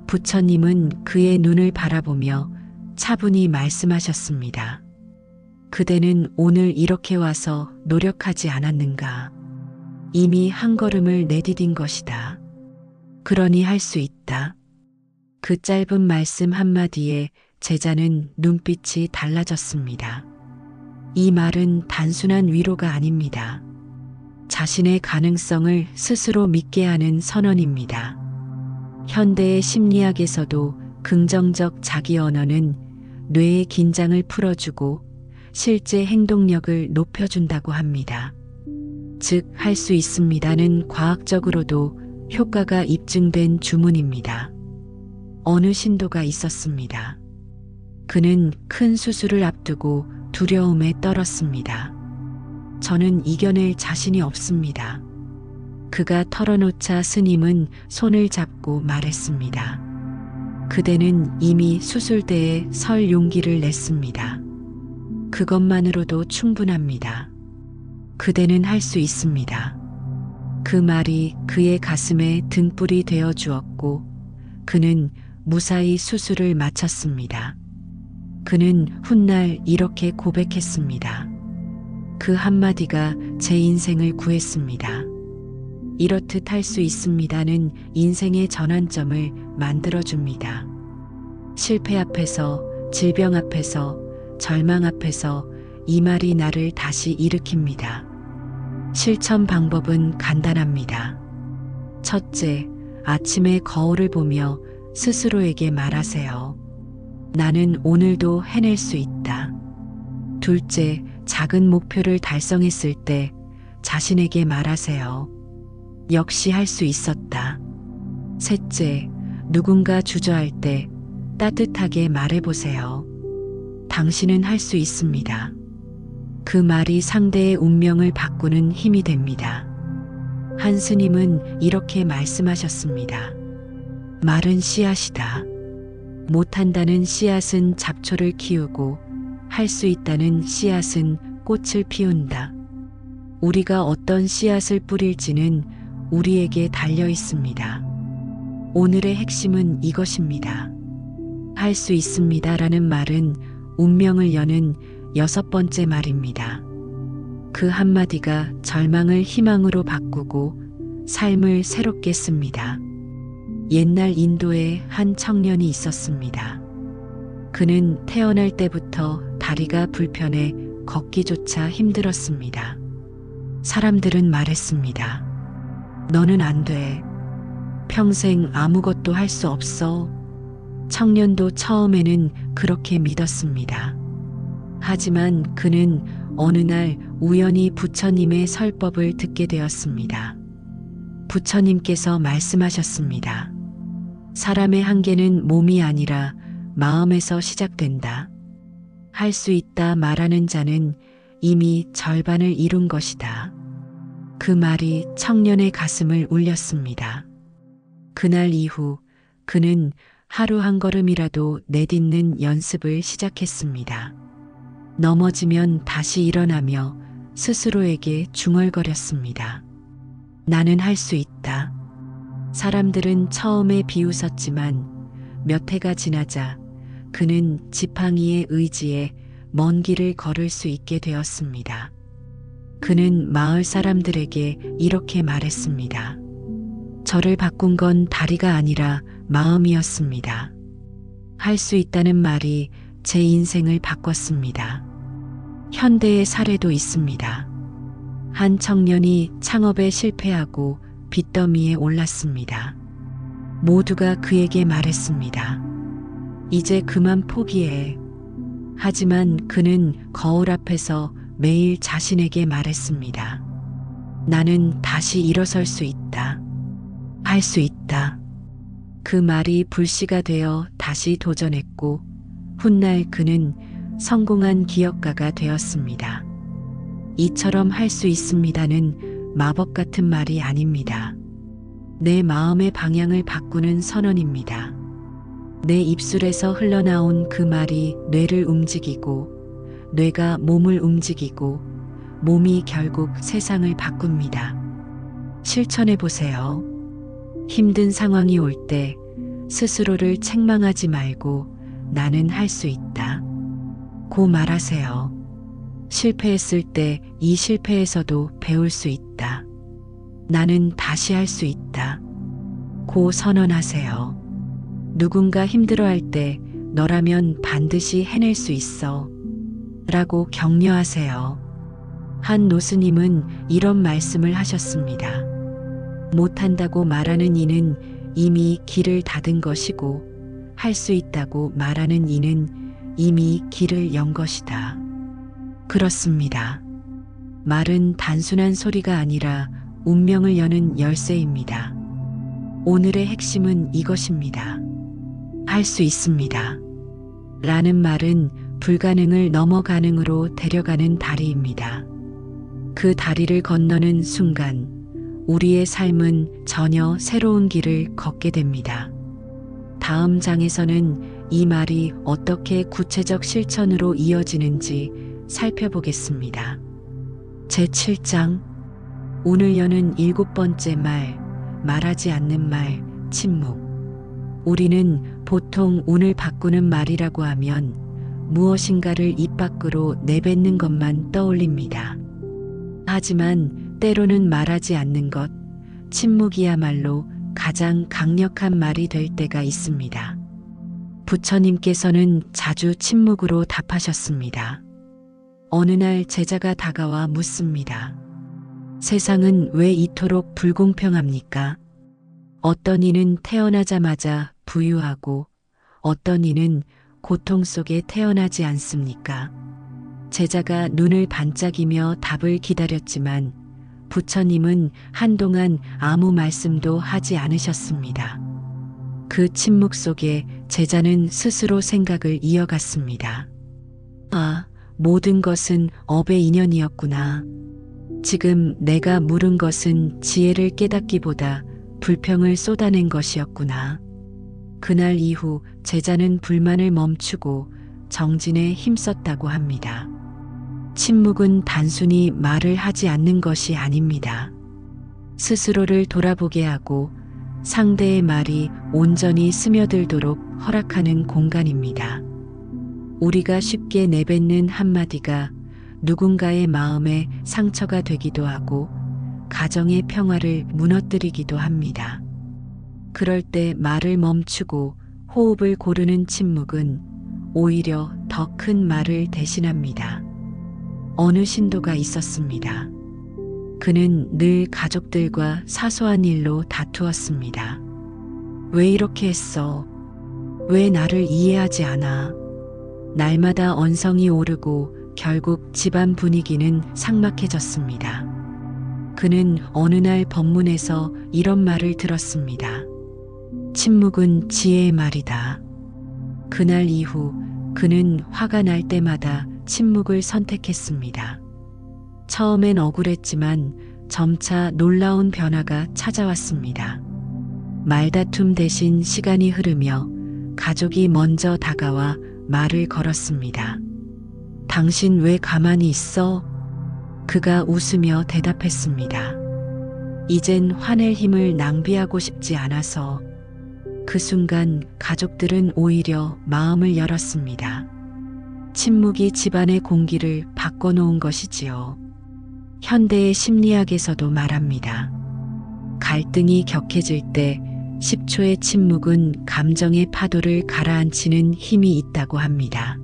부처님은 그의 눈을 바라보며 차분히 말씀하셨습니다. 그대는 오늘 이렇게 와서 노력하지 않았는가? 이미 한 걸음을 내디딘 것이다. 그러니 할 수 있다. 그 짧은 말씀 한마디에 제자는 눈빛이 달라졌습니다. 이 말은 단순한 위로가 아닙니다. 자신의 가능성을 스스로 믿게 하는 선언입니다. 현대의 심리학에서도 긍정적 자기 언어는 뇌의 긴장을 풀어주고 실제 행동력을 높여준다고 합니다. 즉, 할 수 있습니다는 과학적으로도 효과가 입증된 주문입니다. 어느 신도가 있었습니다. 그는 큰 수술을 앞두고 두려움에 떨었습니다. 저는 이겨낼 자신이 없습니다. 그가 털어놓자 스님은 손을 잡고 말했습니다. 그대는 이미 수술대에 설 용기를 냈습니다. 그것만으로도 충분합니다. 그대는 할 수 있습니다. 그 말이 그의 가슴에 등불이 되어 주었고 그는 무사히 수술을 마쳤습니다. 그는 훗날 이렇게 고백했습니다. 그 한마디가 제 인생을 구했습니다. 이렇듯 할 수 있습니다는 인생의 전환점을 만들어줍니다. 실패 앞에서, 질병 앞에서, 절망 앞에서 이 말이 나를 다시 일으킵니다. 실천 방법은 간단합니다. 첫째, 아침에 거울을 보며 스스로에게 말하세요. 나는 오늘도 해낼 수 있다. 둘째, 작은 목표를 달성했을 때 자신에게 말하세요. 역시 할 수 있었다. 셋째, 누군가 주저할 때 따뜻하게 말해보세요. 당신은 할 수 있습니다. 그 말이 상대의 운명을 바꾸는 힘이 됩니다. 한 스님은 이렇게 말씀하셨습니다. 말은 씨앗이다. 못한다는 씨앗은 잡초를 키우고 할 수 있다는 씨앗은 꽃을 피운다. 우리가 어떤 씨앗을 뿌릴지는 우리에게 달려 있습니다. 오늘의 핵심은 이것입니다. 할 수 있습니다라는 말은 운명을 여는 6번째 말입니다. 그 한마디가 절망을 희망으로 바꾸고 삶을 새롭게 씁니다. 옛날 인도에 한 청년이 있었습니다. 그는 태어날 때부터 다리가 불편해 걷기조차 힘들었습니다. 사람들은 말했습니다. 너는 안 돼. 평생 아무것도 할 수 없어. 청년도 처음에는 그렇게 믿었습니다. 하지만 그는 어느 날 우연히 부처님의 설법을 듣게 되었습니다. 부처님께서 말씀하셨습니다. 사람의 한계는 몸이 아니라 마음에서 시작된다. 할 수 있다 말하는 자는 이미 절반을 이룬 것이다. 그 말이 청년의 가슴을 울렸습니다. 그날 이후 그는 하루 한 걸음이라도 내딛는 연습을 시작했습니다. 넘어지면 다시 일어나며 스스로에게 중얼거렸습니다. 나는 할 수 있다. 사람들은 처음에 비웃었지만 몇 해가 지나자 그는 지팡이의 의지에 먼 길을 걸을 수 있게 되었습니다. 그는 마을 사람들에게 이렇게 말했습니다. 저를 바꾼 건 다리가 아니라 마음이었습니다. 할 수 있다는 말이 제 인생을 바꿨습니다. 현대의 사례도 있습니다. 한 청년이 창업에 실패하고 빚더미에 올랐습니다. 모두가 그에게 말했습니다. 이제 그만 포기해. 하지만 그는 거울 앞에서 매일 자신에게 말했습니다. 나는 다시 일어설 수 있다. 할 수 있다. 그 말이 불씨가 되어 다시 도전했고 훗날 그는 성공한 기업가가 되었습니다. 이처럼 할 수 있습니다는 마법 같은 말이 아닙니다. 내 마음의 방향을 바꾸는 선언입니다. 내 입술에서 흘러나온 그 말이 뇌를 움직이고, 뇌가 몸을 움직이고, 몸이 결국 세상을 바꿉니다. 실천해 보세요. 힘든 상황이 올 때 스스로를 책망하지 말고 나는 할 수 있다 고 말하세요. 실패했을 때 이 실패에서도 배울 수 있다. 나는 다시 할 수 있다 고 선언하세요. 누군가 힘들어할 때 너라면 반드시 해낼 수 있어 라고 격려하세요. 한 노스님은 이런 말씀을 하셨습니다. 못한다고 말하는 이는 이미 길을 닫은 것이고, 할 수 있다고 말하는 이는 이미 길을 연 것이다. 그렇습니다. 말은 단순한 소리가 아니라 운명을 여는 열쇠입니다. 오늘의 핵심은 이것입니다. 할 수 있습니다. 라는 말은 불가능을 넘어 가능으로 데려가는 다리입니다. 그 다리를 건너는 순간 우리의 삶은 전혀 새로운 길을 걷게 됩니다. 다음 장에서는 이 말이 어떻게 구체적 실천으로 이어지는지 살펴보겠습니다. 제7장 오늘 여는 7번째 말, 말하지 않는 말, 침묵. 우리는 보통 운을 바꾸는 말이라고 하면 무엇인가를 입 밖으로 내뱉는 것만 떠올립니다. 하지만 때로는 말하지 않는 것, 침묵이야말로 가장 강력한 말이 될 때가 있습니다. 부처님께서는 자주 침묵으로 답하셨습니다. 어느 날 제자가 다가와 묻습니다. 세상은 왜 이토록 불공평합니까? 어떤 이는 태어나자마자 부유하고 어떤 이는 고통 속에 태어나지 않습니까? 제자가 눈을 반짝이며 답을 기다렸지만 부처님은 한동안 아무 말씀도 하지 않으셨습니다. 그 침묵 속에 제자는 스스로 생각을 이어갔습니다. 아, 모든 것은 업의 인연이었구나. 지금 내가 물은 것은 지혜를 깨닫기보다 불평을 쏟아낸 것이었구나. 그날 이후 제자는 불만을 멈추고 정진에 힘썼다고 합니다. 침묵은 단순히 말을 하지 않는 것이 아닙니다. 스스로를 돌아보게 하고 상대의 말이 온전히 스며들도록 허락하는 공간입니다. 우리가 쉽게 내뱉는 한마디가 누군가의 마음에 상처가 되기도 하고 가정의 평화를 무너뜨리기도 합니다. 그럴 때 말을 멈추고 호흡을 고르는 침묵은 오히려 더 큰 말을 대신합니다. 어느 신도가 있었습니다. 그는 늘 가족들과 사소한 일로 다투었습니다. 왜 이렇게 했어? 왜 나를 이해하지 않아? 날마다 언성이 오르고 결국 집안 분위기는 삭막해졌습니다. 그는 어느 날 법문에서 이런 말을 들었습니다. 침묵은 지혜의 말이다. 그날 이후 그는 화가 날 때마다 침묵을 선택했습니다. 처음엔 억울했지만 점차 놀라운 변화가 찾아왔습니다. 말다툼 대신 시간이 흐르며 가족이 먼저 다가와 말을 걸었습니다. 당신 왜 가만히 있어? 그가 웃으며 대답했습니다. 이젠 화낼 힘을 낭비하고 싶지 않아서. 그 순간 가족들은 오히려 마음을 열었습니다. 침묵이 집안의 공기를 바꿔놓은 것이지요. 현대의 심리학에서도 말합니다. 갈등이 격해질 때 10초의 침묵은 감정의 파도를 가라앉히는 힘이 있다고 합니다.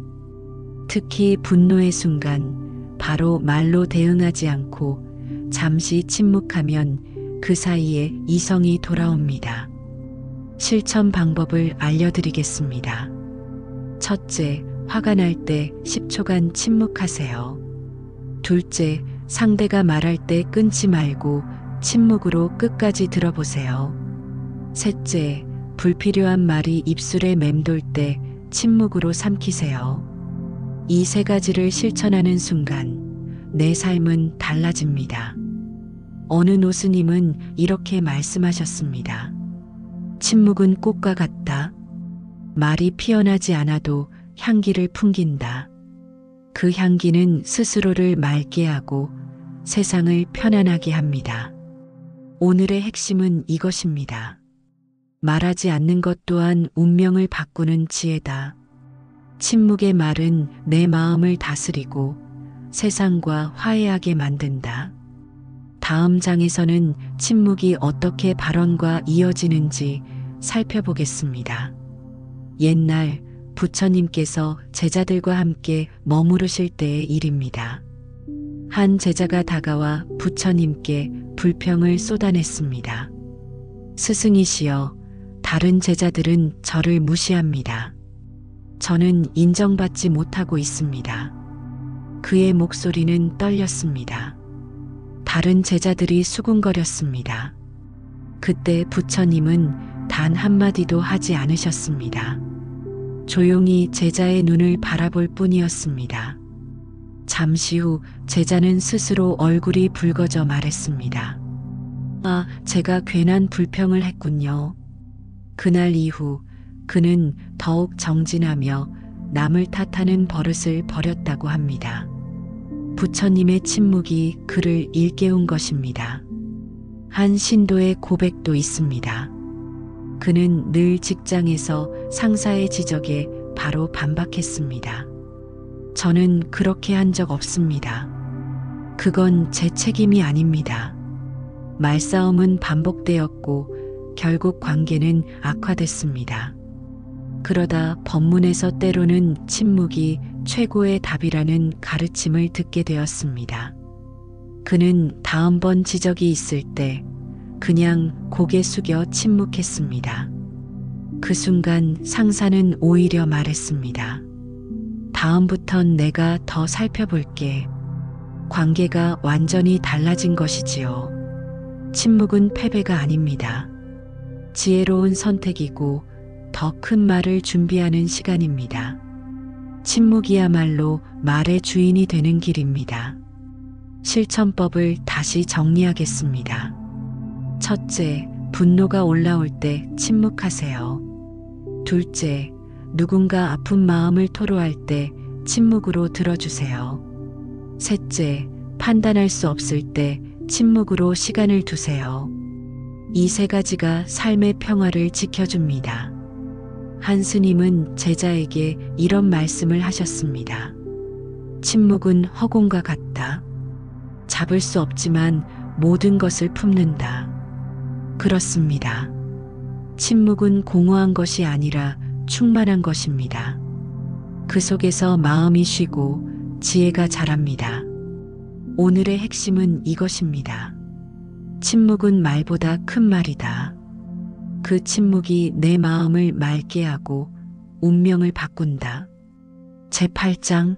특히 분노의 순간 바로 말로 대응하지 않고 잠시 침묵하면 그 사이에 이성이 돌아옵니다. 실천 방법을 알려드리겠습니다. 첫째, 화가 날 때 10초간 침묵하세요. 둘째, 상대가 말할 때 끊지 말고 침묵으로 끝까지 들어보세요. 셋째, 불필요한 말이 입술에 맴돌 때 침묵으로 삼키세요. 이 세 가지를 실천하는 순간 내 삶은 달라집니다. 어느 노스님은 이렇게 말씀하셨습니다. 침묵은 꽃과 같다. 말이 피어나지 않아도 향기를 풍긴다. 그 향기는 스스로를 맑게 하고 세상을 편안하게 합니다. 오늘의 핵심은 이것입니다. 말하지 않는 것 또한 운명을 바꾸는 지혜다. 침묵의 말은 내 마음을 다스리고 세상과 화해하게 만든다. 다음 장에서는 침묵이 어떻게 발언과 이어지는지 살펴보겠습니다. 옛날 부처님께서 제자들과 함께 머무르실 때의 일입니다. 한 제자가 다가와 부처님께 불평을 쏟아냈습니다. 스승이시여, 다른 제자들은 저를 무시합니다. 저는 인정받지 못하고 있습니다. 그의 목소리는 떨렸습니다. 다른 제자들이 수군거렸습니다. 그때 부처님은 단 한마디도 하지 않으셨습니다. 조용히 제자의 눈을 바라볼 뿐이었습니다. 잠시 후 제자는 스스로 얼굴이 붉어져 말했습니다. 아, 제가 괜한 불평을 했군요. 그날 이후 그는 더욱 정진하며 남을 탓하는 버릇을 버렸다고 합니다. 부처님의 침묵이 그를 일깨운 것입니다. 한 신도의 고백도 있습니다. 그는 늘 직장에서 상사의 지적에 바로 반박했습니다. 저는 그렇게 한 적 없습니다. 그건 제 책임이 아닙니다. 말싸움은 반복되었고 결국 관계는 악화됐습니다. 그러다 법문에서 때로는 침묵이 최고의 답이라는 가르침을 듣게 되었습니다. 그는 다음번 지적이 있을 때 그냥 고개 숙여 침묵했습니다. 그 순간 상사는 오히려 말했습니다. 다음부턴 내가 더 살펴볼게. 관계가 완전히 달라진 것이지요. 침묵은 패배가 아닙니다. 지혜로운 선택이고 더 큰 말을 준비하는 시간입니다. 침묵이야말로 말의 주인이 되는 길입니다. 실천법을 다시 정리하겠습니다. 첫째, 분노가 올라올 때 침묵하세요. 둘째, 누군가 아픈 마음을 토로할 때 침묵으로 들어주세요. 셋째, 판단할 수 없을 때 침묵으로 시간을 두세요. 이 세 가지가 삶의 평화를 지켜줍니다. 한 스님은 제자에게 이런 말씀을 하셨습니다. 침묵은 허공과 같다. 잡을 수 없지만 모든 것을 품는다. 그렇습니다. 침묵은 공허한 것이 아니라 충만한 것입니다. 그 속에서 마음이 쉬고 지혜가 자랍니다. 오늘의 핵심은 이것입니다. 침묵은 말보다 큰 말이다. 그 침묵이 내 마음을 맑게 하고 운명을 바꾼다. 제8장,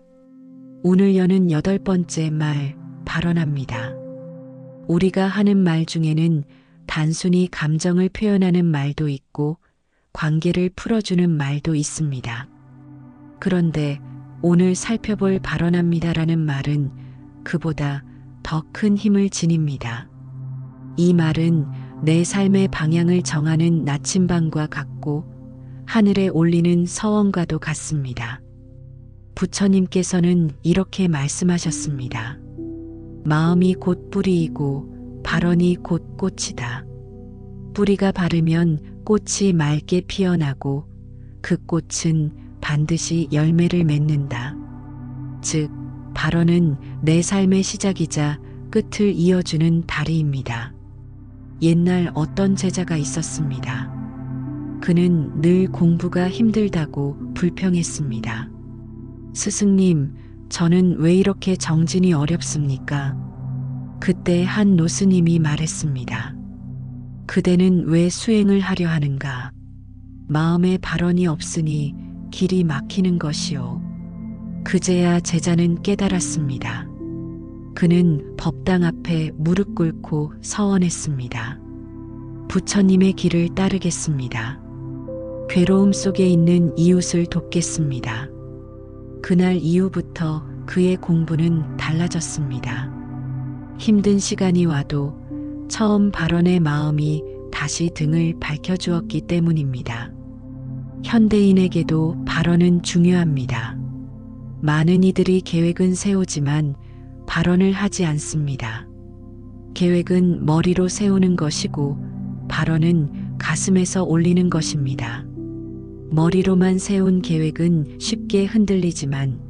오늘 여는 8번째 말, 발언합니다. 우리가 하는 말 중에는 단순히 감정을 표현하는 말도 있고 관계를 풀어주는 말도 있습니다. 그런데 오늘 살펴볼 발언합니다라는 말은 그보다 더 큰 힘을 지닙니다. 이 말은 내 삶의 방향을 정하는 나침반과 같고 하늘에 올리는 서원과도 같습니다. 부처님께서는 이렇게 말씀하셨습니다. 마음이 곧 뿌리이고 발언이 곧 꽃이다. 뿌리가 바르면 꽃이 맑게 피어나고 그 꽃은 반드시 열매를 맺는다. 즉, 발언은 내 삶의 시작이자 끝을 이어주는 다리입니다. 옛날 어떤 제자가 있었습니다. 그는 늘 공부가 힘들다고 불평했습니다. 스승님, 저는 왜 이렇게 정진이 어렵습니까? 그때 한 노스님이 말했습니다. 그대는 왜 수행을 하려 하는가? 마음에 발언이 없으니 길이 막히는 것이요. 그제야 제자는 깨달았습니다. 그는 법당 앞에 무릎 꿇고 서원했습니다. 부처님의 길을 따르겠습니다. 괴로움 속에 있는 이웃을 돕겠습니다. 그날 이후부터 그의 공부는 달라졌습니다. 힘든 시간이 와도 처음 발언의 마음이 다시 등을 밝혀주었기 때문입니다. 현대인에게도 발언은 중요합니다. 많은 이들이 계획은 세우지만 발언을 하지 않습니다. 계획은 머리로 세우는 것이고 발언은 가슴에서 올리는 것입니다. 머리로만 세운 계획은 쉽게 흔들리지만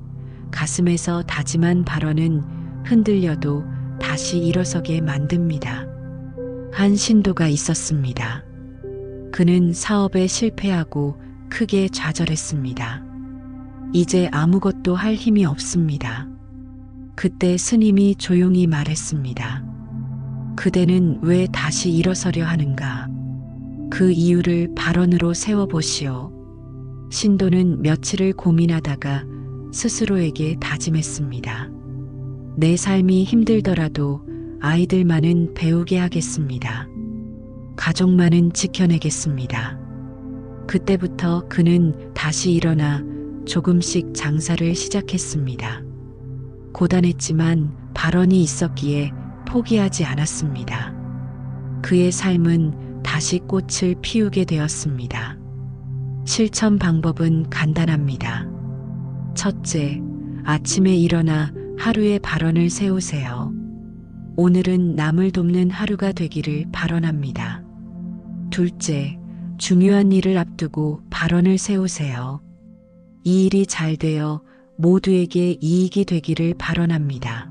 가슴에서 다짐한 발언은 흔들려도 다시 일어서게 만듭니다. 한 신도가 있었습니다. 그는 사업에 실패하고 크게 좌절했습니다. 이제 아무것도 할 힘이 없습니다. 그때 스님이 조용히 말했습니다. 그대는 왜 다시 일어서려 하는가? 그 이유를 발언으로 세워보시오. 신도는 며칠을 고민하다가 스스로에게 다짐했습니다. 내 삶이 힘들더라도 아이들만은 배우게 하겠습니다. 가족만은 지켜내겠습니다. 그때부터 그는 다시 일어나 조금씩 장사를 시작했습니다. 고단했지만 발언이 있었기에 포기하지 않았습니다. 그의 삶은 다시 꽃을 피우게 되었습니다. 실천 방법은 간단합니다. 첫째, 아침에 일어나 하루의 발언을 세우세요. 오늘은 남을 돕는 하루가 되기를 발언합니다. 둘째, 중요한 일을 앞두고 발언을 세우세요. 이 일이 잘 되어 모두에게 이익이 되기를 발언합니다.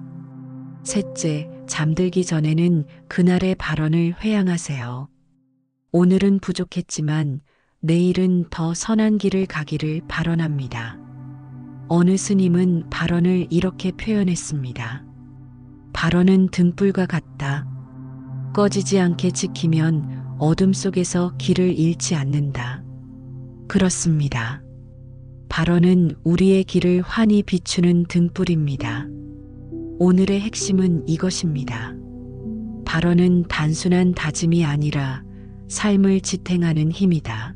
셋째, 잠들기 전에는 그날의 발언을 회양하세요. 오늘은 부족했지만 내일은 더 선한 길을 가기를 발언합니다. 어느 스님은 발언을 이렇게 표현했습니다. 발언은 등불과 같다. 꺼지지 않게 지키면 어둠 속에서 길을 잃지 않는다. 그렇습니다. 발언은 우리의 길을 환히 비추는 등불입니다. 오늘의 핵심은 이것입니다. 발언은 단순한 다짐이 아니라 삶을 지탱하는 힘이다.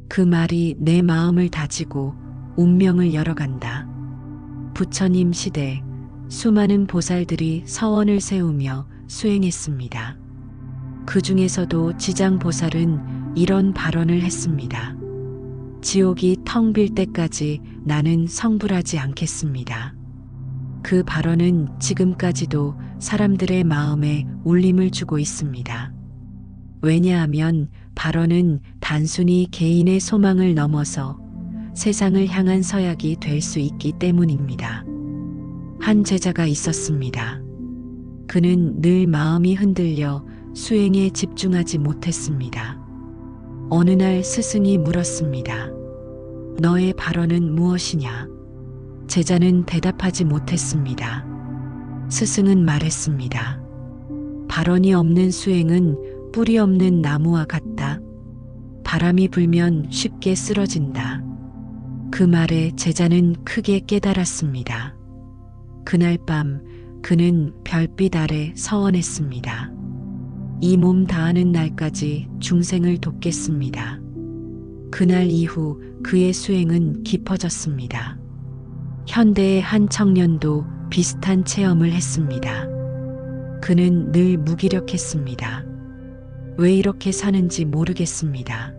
그 말이 내 마음을 다지고 운명을 열어간다. 부처님 시대 수많은 보살들이 서원을 세우며 수행했습니다. 그 중에서도 지장보살은 이런 발언을 했습니다. 지옥이 텅 빌 때까지 나는 성불하지 않겠습니다. 그 발언은 지금까지도 사람들의 마음에 울림을 주고 있습니다. 왜냐하면 발언은 단순히 개인의 소망을 넘어서 세상을 향한 서약이 될 수 있기 때문입니다. 한 제자가 있었습니다. 그는 늘 마음이 흔들려 수행에 집중하지 못했습니다. 어느 날 스승이 물었습니다. 너의 발언은 무엇이냐? 제자는 대답하지 못했습니다. 스승은 말했습니다. 발언이 없는 수행은 뿌리 없는 나무와 같다. 바람이 불면 쉽게 쓰러진다. 그 말에 제자는 크게 깨달았습니다. 그날 밤 그는 별빛 아래 서원했습니다. 이 몸 다하는 날까지 중생을 돕겠습니다. 그날 이후 그의 수행은 깊어졌습니다. 현대의 한 청년도 비슷한 체험을 했습니다. 그는 늘 무기력했습니다. 왜 이렇게 사는지 모르겠습니다.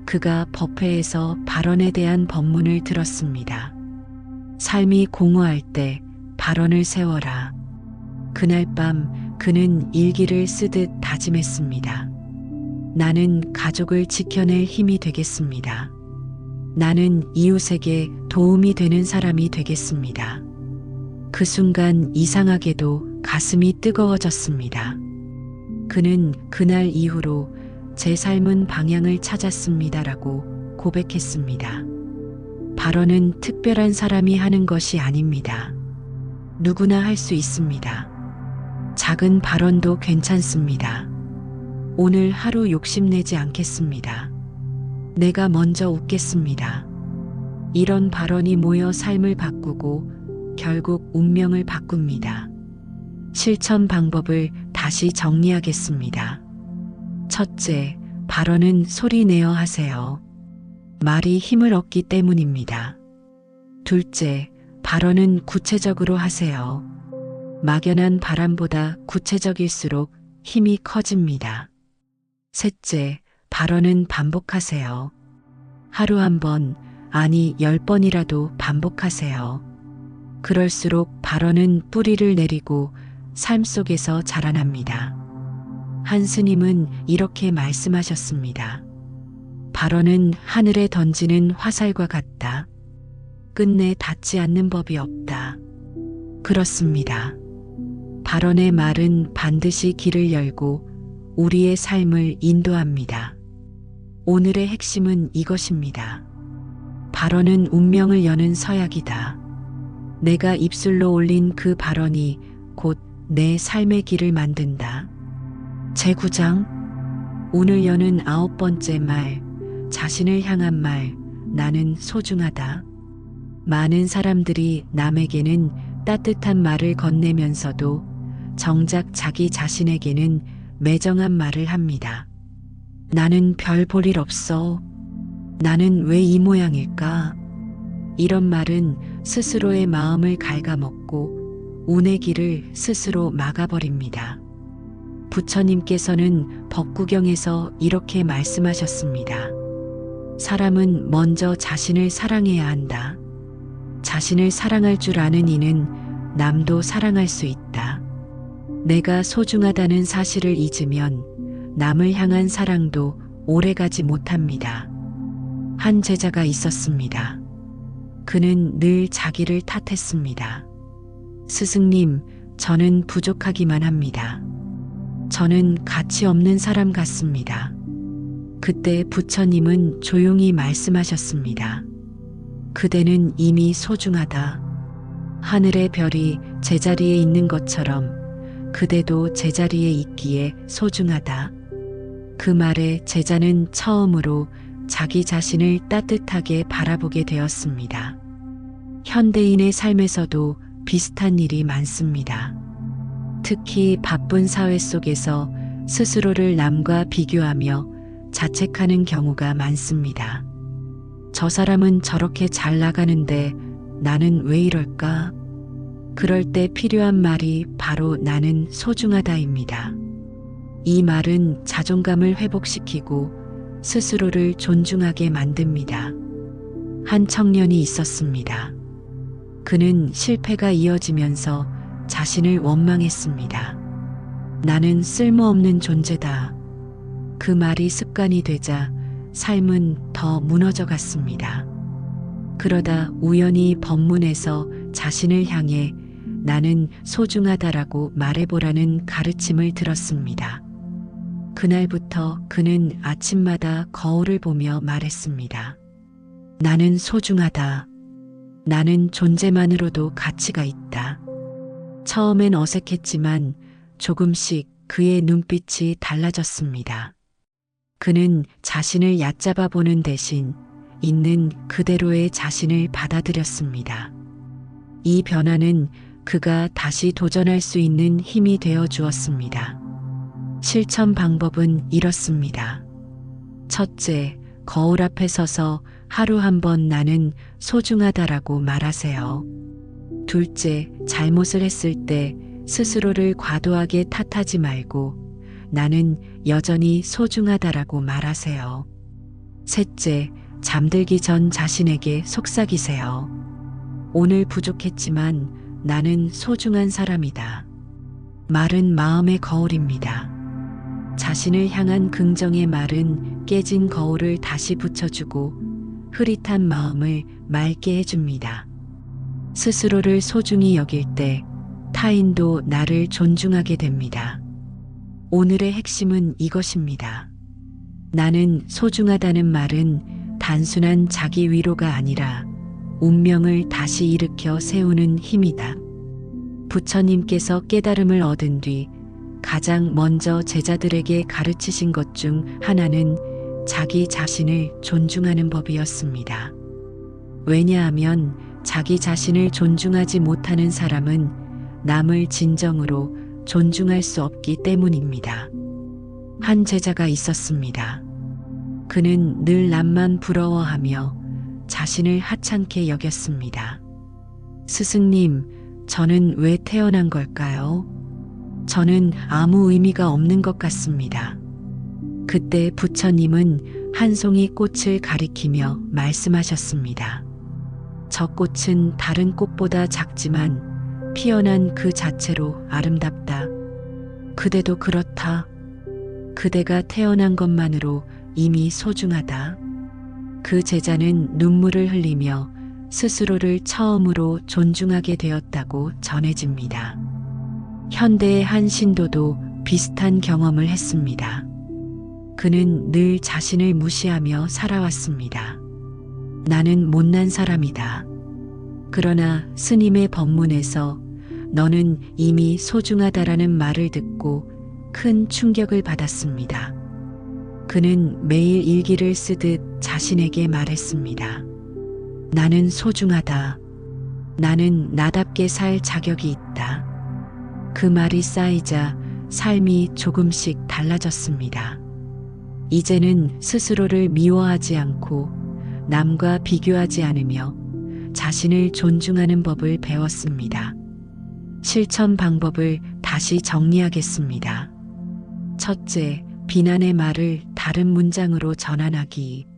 그가 법회에서 발언에 대한 법문을 들었습니다. 삶이 공허할 때 발언을 세워라. 그날 밤 그는 일기를 쓰듯 다짐했습니다. 나는 가족을 지켜낼 힘이 되겠습니다. 나는 이웃에게 도움이 되는 사람이 되겠습니다. 그 순간 이상하게도 가슴이 뜨거워졌습니다. 그는 그날 이후로 제 삶은 방향을 찾았습니다라고 고백했습니다. 발언은 특별한 사람이 하는 것이 아닙니다. 누구나 할 수 있습니다. 작은 발언도 괜찮습니다. 오늘 하루 욕심내지 않겠습니다. 내가 먼저 웃겠습니다. 이런 발언이 모여 삶을 바꾸고 결국 운명을 바꿉니다. 실천 방법을 다시 정리하겠습니다. 첫째, 발언은 소리 내어 하세요. 말이 힘을 얻기 때문입니다. 둘째, 발언은 구체적으로 하세요. 막연한 바람보다 구체적일수록 힘이 커집니다. 셋째, 발언은 반복하세요. 하루 한 번, 아니 10번이라도 반복하세요. 그럴수록 발언은 뿌리를 내리고 삶 속에서 자라납니다. 한 스님은 이렇게 말씀하셨습니다. 발언은 하늘에 던지는 화살과 같다. 끝내 닿지 않는 법이 없다. 그렇습니다. 발언의 말은 반드시 길을 열고 우리의 삶을 인도합니다. 오늘의 핵심은 이것입니다. 발언은 운명을 여는 서약이다. 내가 입술로 올린 그 발언이 곧 내 삶의 길을 만든다. 제9장, 오늘 여는 9번째 말, 자신을 향한 말, 나는 소중하다. 많은 사람들이 남에게는 따뜻한 말을 건네면서도 정작 자기 자신에게는 매정한 말을 합니다. 나는 별 볼 일 없어. 나는 왜 이 모양일까? 이런 말은 스스로의 마음을 갉아먹고 운의 길을 스스로 막아버립니다. 부처님께서는 법구경에서 이렇게 말씀하셨습니다. 사람은 먼저 자신을 사랑해야 한다. 자신을 사랑할 줄 아는 이는 남도 사랑할 수 있다. 내가 소중하다는 사실을 잊으면 남을 향한 사랑도 오래가지 못합니다. 한 제자가 있었습니다. 그는 늘 자기를 탓했습니다. 스승님, 저는 부족하기만 합니다. 저는 가치 없는 사람 같습니다. 그때 부처님은 조용히 말씀하셨습니다. 그대는 이미 소중하다. 하늘의 별이 제자리에 있는 것처럼 그대도 제자리에 있기에 소중하다. 그 말에 제자는 처음으로 자기 자신을 따뜻하게 바라보게 되었습니다. 현대인의 삶에서도 비슷한 일이 많습니다. 특히 바쁜 사회 속에서 스스로를 남과 비교하며 자책하는 경우가 많습니다. 저 사람은 저렇게 잘 나가는데 나는 왜 이럴까? 그럴 때 필요한 말이 바로 나는 소중하다입니다. 이 말은 자존감을 회복시키고 스스로를 존중하게 만듭니다. 한 청년이 있었습니다. 그는 실패가 이어지면서 자신을 원망했습니다. 나는 쓸모없는 존재다. 그 말이 습관이 되자 삶은 더 무너져 갔습니다. 그러다 우연히 법문에서 자신을 향해 나는 소중하다라고 말해보라는 가르침을 들었습니다. 그날부터 그는 아침마다 거울을 보며 말했습니다. 나는 소중하다. 나는 존재만으로도 가치가 있다. 처음엔 어색했지만 조금씩 그의 눈빛이 달라졌습니다. 그는 자신을 얕잡아 보는 대신 있는 그대로의 자신을 받아들였습니다. 이 변화는 그가 다시 도전할 수 있는 힘이 되어 주었습니다. 실천 방법은 이렇습니다. 첫째, 거울 앞에 서서 하루 한 번 나는 소중하다라고 말하세요. 둘째, 잘못을 했을 때 스스로를 과도하게 탓하지 말고 나는 여전히 소중하다라고 말하세요. 셋째, 잠들기 전 자신에게 속삭이세요. 오늘 부족했지만 나는 소중한 사람이다. 말은 마음의 거울입니다. 자신을 향한 긍정의 말은 깨진 거울을 다시 붙여주고 흐릿한 마음을 맑게 해줍니다. 스스로를 소중히 여길 때 타인도 나를 존중하게 됩니다. 오늘의 핵심은 이것입니다. 나는 소중하다는 말은 단순한 자기 위로가 아니라 운명을 다시 일으켜 세우는 힘이다. 부처님께서 깨달음을 얻은 뒤 가장 먼저 제자들에게 가르치신 것 중 하나는 자기 자신을 존중하는 법이었습니다. 왜냐하면 자기 자신을 존중하지 못하는 사람은 남을 진정으로 존중할 수 없기 때문입니다. 한 제자가 있었습니다. 그는 늘 남만 부러워하며 자신을 하찮게 여겼습니다. 스승님, 저는 왜 태어난 걸까요? 저는 아무 의미가 없는 것 같습니다. 그때 부처님은 한 송이 꽃을 가리키며 말씀하셨습니다. 저 꽃은 다른 꽃보다 작지만 피어난 그 자체로 아름답다. 그대도 그렇다. 그대가 태어난 것만으로 이미 소중하다. 그 제자는 눈물을 흘리며 스스로를 처음으로 존중하게 되었다고 전해집니다. 현대의 한 신도도 비슷한 경험을 했습니다. 그는 늘 자신을 무시하며 살아왔습니다. 나는 못난 사람이다. 그러나 스님의 법문에서 너는 이미 소중하다라는 말을 듣고 큰 충격을 받았습니다. 그는 매일 일기를 쓰듯 자신에게 말했습니다. 나는 소중하다. 나는 나답게 살 자격이 있다. 그 말이 쌓이자 삶이 조금씩 달라졌습니다. 이제는 스스로를 미워하지 않고 남과 비교하지 않으며 자신을 존중하는 법을 배웠습니다. 실천 방법을 다시 정리하겠습니다. 첫째, 비난의 말을 다른 문장으로 전환하기.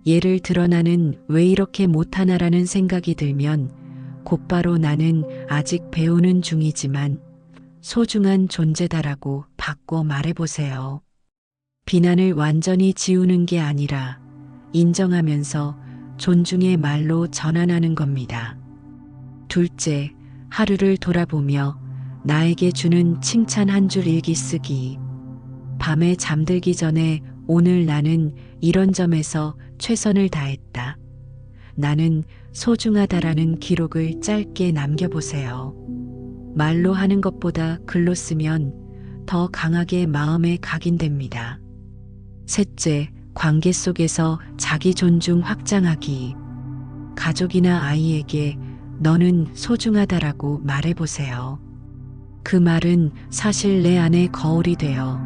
예를 들어 나는 왜 이렇게 못하나라는 생각이 들면 곧바로 나는 아직 배우는 중이지만 소중한 존재다라고 바꿔 말해보세요. 비난을 완전히 지우는 게 아니라 인정하면서 존중의 말로 전환하는 겁니다. 둘째, 하루를 돌아보며 나에게 주는 칭찬 한 줄 일기 쓰기. 밤에 잠들기 전에 오늘 나는 이런 점에서 최선을 다했다. 나는 소중하다라는 기록을 짧게 남겨보세요. 말로 하는 것보다 글로 쓰면 더 강하게 마음에 각인됩니다. 셋째, 관계 속에서 자기 존중 확장하기. 가족이나 아이에게 너는 소중하다라고 말해보세요. 그 말은 사실 내 안에 거울이 되어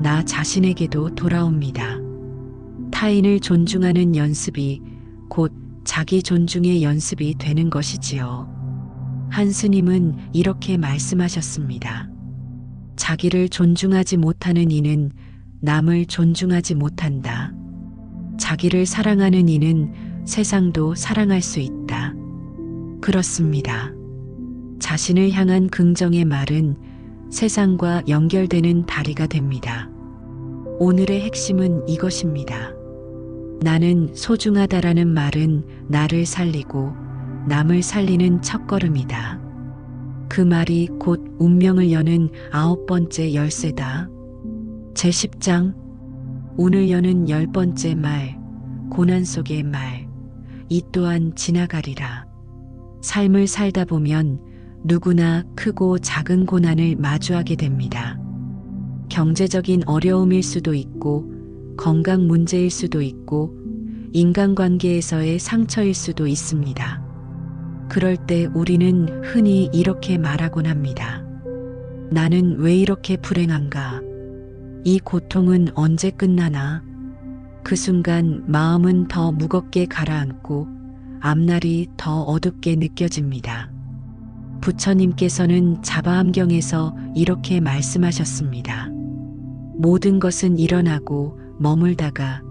나 자신에게도 돌아옵니다. 타인을 존중하는 연습이 곧 자기 존중의 연습이 되는 것이지요. 한 스님은 이렇게 말씀하셨습니다. 자기를 존중하지 못하는 이는 남을 존중하지 못한다. 자기를 사랑하는 이는 세상도 사랑할 수 있다. 그렇습니다. 자신을 향한 긍정의 말은 세상과 연결되는 다리가 됩니다. 오늘의 핵심은 이것입니다. 나는 소중하다라는 말은 나를 살리고 남을 살리는 첫걸음이다. 그 말이 곧 운명을 여는 9번째 열쇠다. 제10장 오늘 여는 10번째 말, 고난 속의 말, 이 또한 지나가리라. 삶을 살다 보면 누구나 크고 작은 고난을 마주하게 됩니다. 경제적인 어려움일 수도 있고 건강 문제일 수도 있고 인간관계에서의 상처일 수도 있습니다. 그럴 때 우리는 흔히 이렇게 말하곤 합니다. 나는 왜 이렇게 불행한가? 이 고통은 언제 끝나나? 그 순간 마음은 더 무겁게 가라앉고 앞날이 더 어둡게 느껴집니다. 부처님께서는 자바암경에서 이렇게 말씀하셨습니다. 모든 것은 일어나고 머물다가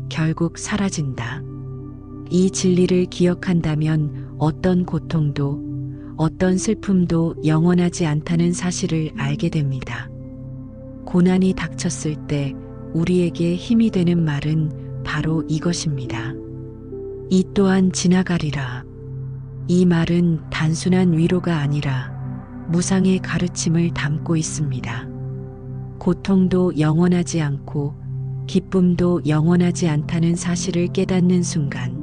결국 사라진다. 이 진리를 기억한다면 어떤 고통도 어떤 슬픔도 영원하지 않다는 사실을 알게 됩니다. 고난이 닥쳤을 때 우리에게 힘이 되는 말은 바로 이것입니다. 이 또한 지나가리라. 이 말은 단순한 위로가 아니라 무상의 가르침을 담고 있습니다. 고통도 영원하지 않고 기쁨도 영원하지 않다는 사실을 깨닫는 순간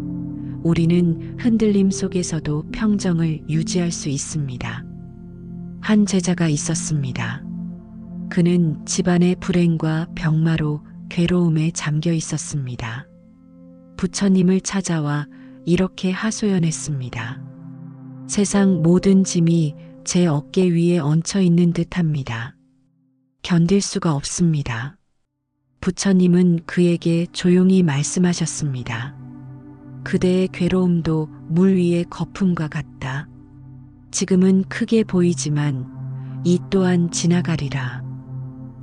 우리는 흔들림 속에서도 평정을 유지할 수 있습니다. 한 제자가 있었습니다. 그는 집안의 불행과 병마로 괴로움에 잠겨 있었습니다. 부처님을 찾아와 이렇게 하소연했습니다. 세상 모든 짐이 제 어깨 위에 얹혀 있는 듯합니다. 견딜 수가 없습니다. 부처님은 그에게 조용히 말씀하셨습니다. 그대의 괴로움도 물 위의 거품과 같다. 지금은 크게 보이지만 이 또한 지나가리라.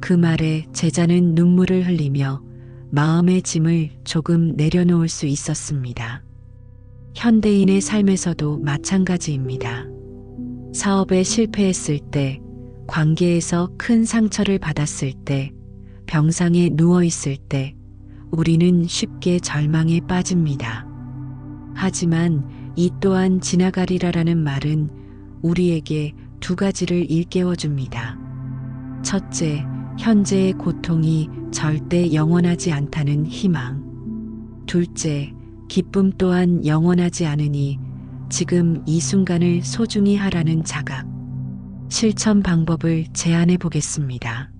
그 말에 제자는 눈물을 흘리며 마음의 짐을 조금 내려놓을 수 있었습니다. 현대인의 삶에서도 마찬가지입니다. 사업에 실패했을 때, 관계에서 큰 상처를 받았을 때, 병상에 누워 있을 때, 우리는 쉽게 절망에 빠집니다. 하지만 이 또한 지나가리라라는 말은 우리에게 두 가지를 일깨워 줍니다. 첫째, 현재의 고통이 절대 영원하지 않다는 희망. 둘째, 기쁨 또한 영원하지 않으니 지금 이 순간을 소중히 하라는 자각. 실천 방법을 제안해 보겠습니다.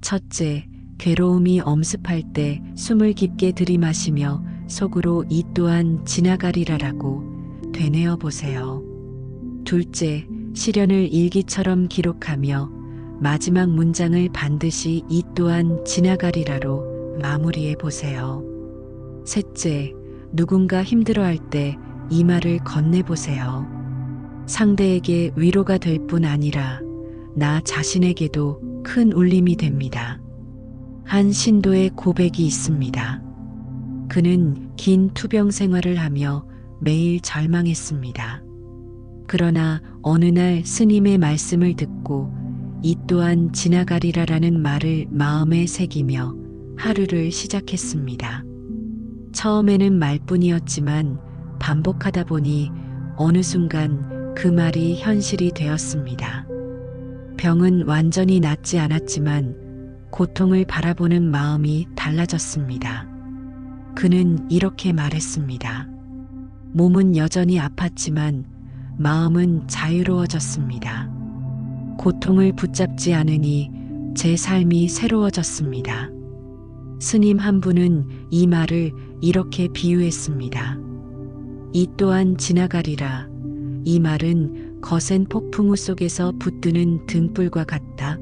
첫째, 괴로움이 엄습할 때 숨을 깊게 들이마시며 속으로 이 또한 지나가리라라고 되뇌어 보세요. 둘째, 시련을 일기처럼 기록하며 마지막 문장을 반드시 이 또한 지나가리라로 마무리해 보세요. 셋째, 누군가 힘들어할 때 이 말을 건네보세요. 상대에게 위로가 될 뿐 아니라 나 자신에게도 큰 울림이 됩니다. 한 신도의 고백이 있습니다. 그는 긴 투병 생활을 하며 매일 절망했습니다. 그러나 어느 날 스님의 말씀을 듣고 이 또한 지나가리라라는 말을 마음에 새기며 하루를 시작했습니다. 처음에는 말뿐이었지만 반복하다 보니 어느 순간 그 말이 현실이 되었습니다. 병은 완전히 낫지 않았지만 고통을 바라보는 마음이 달라졌습니다. 그는 이렇게 말했습니다. 몸은 여전히 아팠지만 마음은 자유로워졌습니다. 고통을 붙잡지 않으니 제 삶이 새로워졌습니다. 스님 한 분은 이 말을 이렇게 비유했습니다. 이 또한 지나가리라. 이 말은 거센 폭풍우 속에서 붙드는 등불과 같다.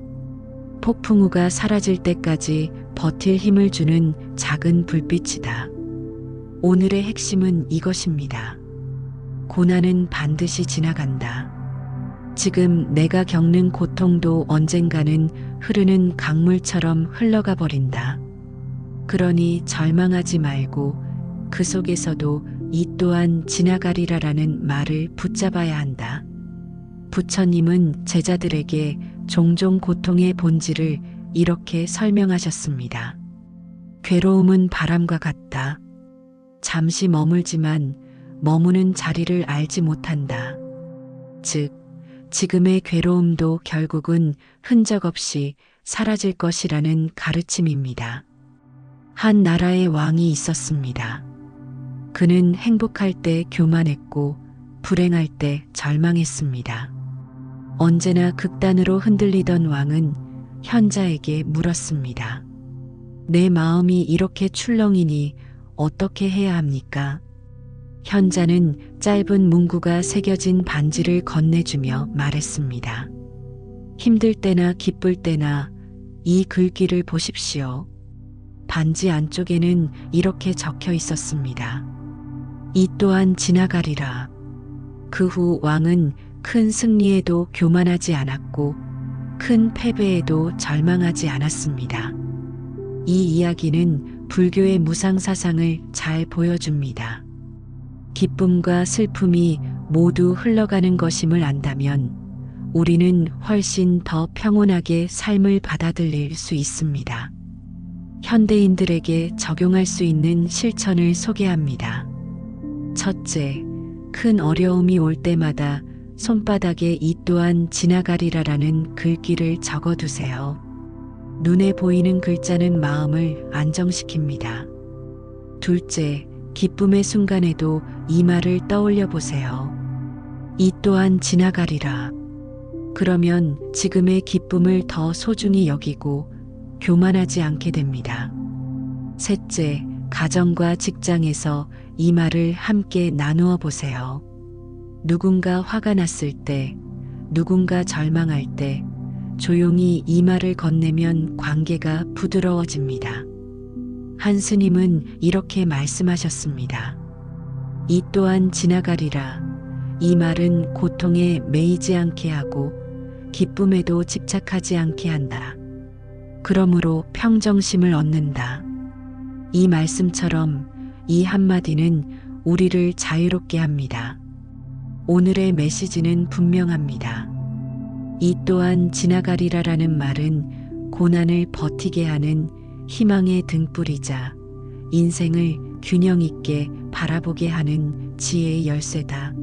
폭풍우가 사라질 때까지 버틸 힘을 주는 작은 불빛이다. 오늘의 핵심은 이것입니다. 고난은 반드시 지나간다. 지금 내가 겪는 고통도 언젠가는 흐르는 강물처럼 흘러가 버린다. 그러니 절망하지 말고 그 속에서도 이 또한 지나가리라라는 말을 붙잡아야 한다. 부처님은 제자들에게 종종 고통의 본질을 이렇게 설명하셨습니다. 괴로움은 바람과 같다. 잠시 머물지만 머무는 자리를 알지 못한다. 즉, 지금의 괴로움도 결국은 흔적 없이 사라질 것이라는 가르침입니다. 한 나라의 왕이 있었습니다. 그는 행복할 때 교만했고 불행할 때 절망했습니다. 언제나 극단으로 흔들리던 왕은 현자에게 물었습니다. 내 마음이 이렇게 출렁이니 어떻게 해야 합니까? 현자는 짧은 문구가 새겨진 반지를 건네주며 말했습니다. 힘들 때나 기쁠 때나 이 글귀를 보십시오. 반지 안쪽에는 이렇게 적혀 있었습니다. 이 또한 지나가리라. 그 후 왕은 큰 승리에도 교만하지 않았고 큰 패배에도 절망하지 않았습니다. 이 이야기는 불교의 무상사상을 잘 보여줍니다. 기쁨과 슬픔이 모두 흘러가는 것임을 안다면 우리는 훨씬 더 평온하게 삶을 받아들일 수 있습니다. 현대인들에게 적용할 수 있는 실천을 소개합니다. 첫째, 큰 어려움이 올 때마다 손바닥에 이 또한 지나가리라라는 글귀를 적어두세요. 눈에 보이는 글자는 마음을 안정시킵니다. 둘째, 기쁨의 순간에도 이 말을 떠올려 보세요. 이 또한 지나가리라. 그러면 지금의 기쁨을 더 소중히 여기고 교만하지 않게 됩니다. 셋째, 가정과 직장에서 이 말을 함께 나누어 보세요. 누군가 화가 났을 때, 누군가 절망할 때, 조용히 이 말을 건네면 관계가 부드러워집니다. 한 스님은 이렇게 말씀하셨습니다. 이 또한 지나가리라. 이 말은 고통에 매이지 않게 하고 기쁨에도 집착하지 않게 한다. 그러므로 평정심을 얻는다. 이 말씀처럼 이 한마디는 우리를 자유롭게 합니다. 오늘의 메시지는 분명합니다. 이 또한 지나가리라라는 말은 고난을 버티게 하는 희망의 등불이자 인생을 균형 있게 바라보게 하는 지혜의 열쇠다.